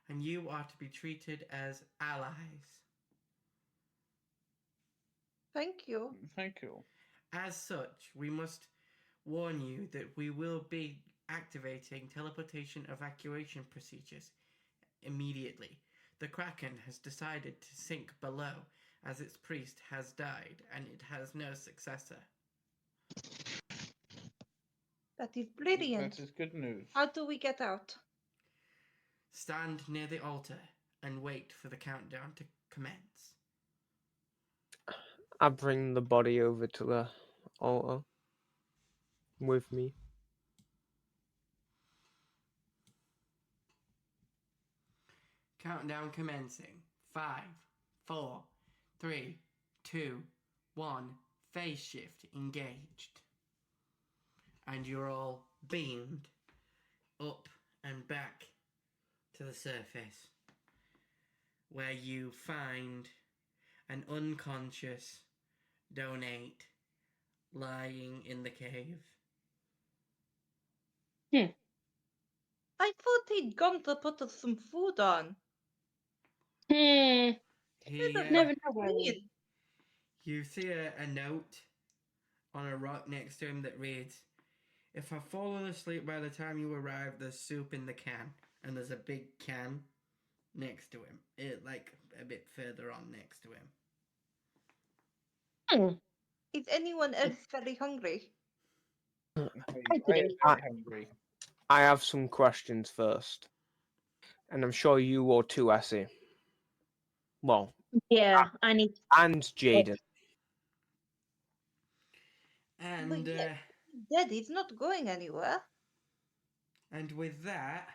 and you are to be treated as allies. Thank you. Thank you. As such, we must warn you that we will be activating teleportation evacuation procedures immediately. The Kraken has decided to sink below as its priest has died and it has no successor. That is brilliant. That is good news. How do we get out? Stand near the altar and wait for the countdown to commence. I bring the body over to the altar with me. Countdown commencing. 5, 4, 3, 2, 1. Phase shift engaged. And you're all beamed up and back to the surface, where you find an unconscious Donate lying in the cave. I thought he'd gone to put us some food on. He, Never know where he is. Clean. you see a note on a rock next to him that reads, "If I've fallen asleep by the time you arrive, there's soup in the can." And there's a big can next to him, a bit further on next to him. Is anyone else very hungry? I am Caity. very hungry. I have some questions first. And I'm sure you will too, Essie. Well, Yeah, I need. and Jaden. And But yeah, he's dead. He's not going anywhere. and with that,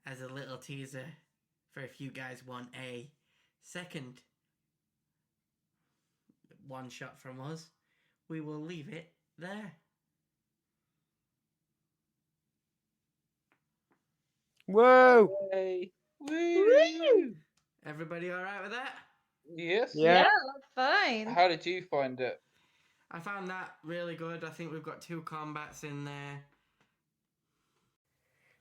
as a little teaser for if you guys want a second one shot from us, we will leave it there. Whoa! Yay. Woo! Everybody all right with that? Yes. Yeah. Fine. How did you find it? I found that really good. I think we've got 2 combats in there.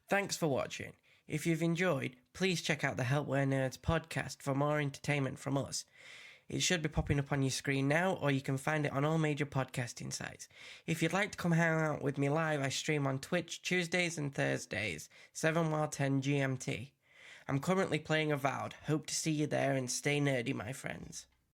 Thanks for watching. If you've enjoyed, please check out the Helpware Nerds podcast for more entertainment from us. It should be popping up on your screen now, or you can find it on all major podcasting sites. If you'd like to come hang out with me live, I stream on Twitch Tuesdays and Thursdays, 7 while 10 GMT. I'm currently playing Avowed. Hope to see you there and stay nerdy, my friends.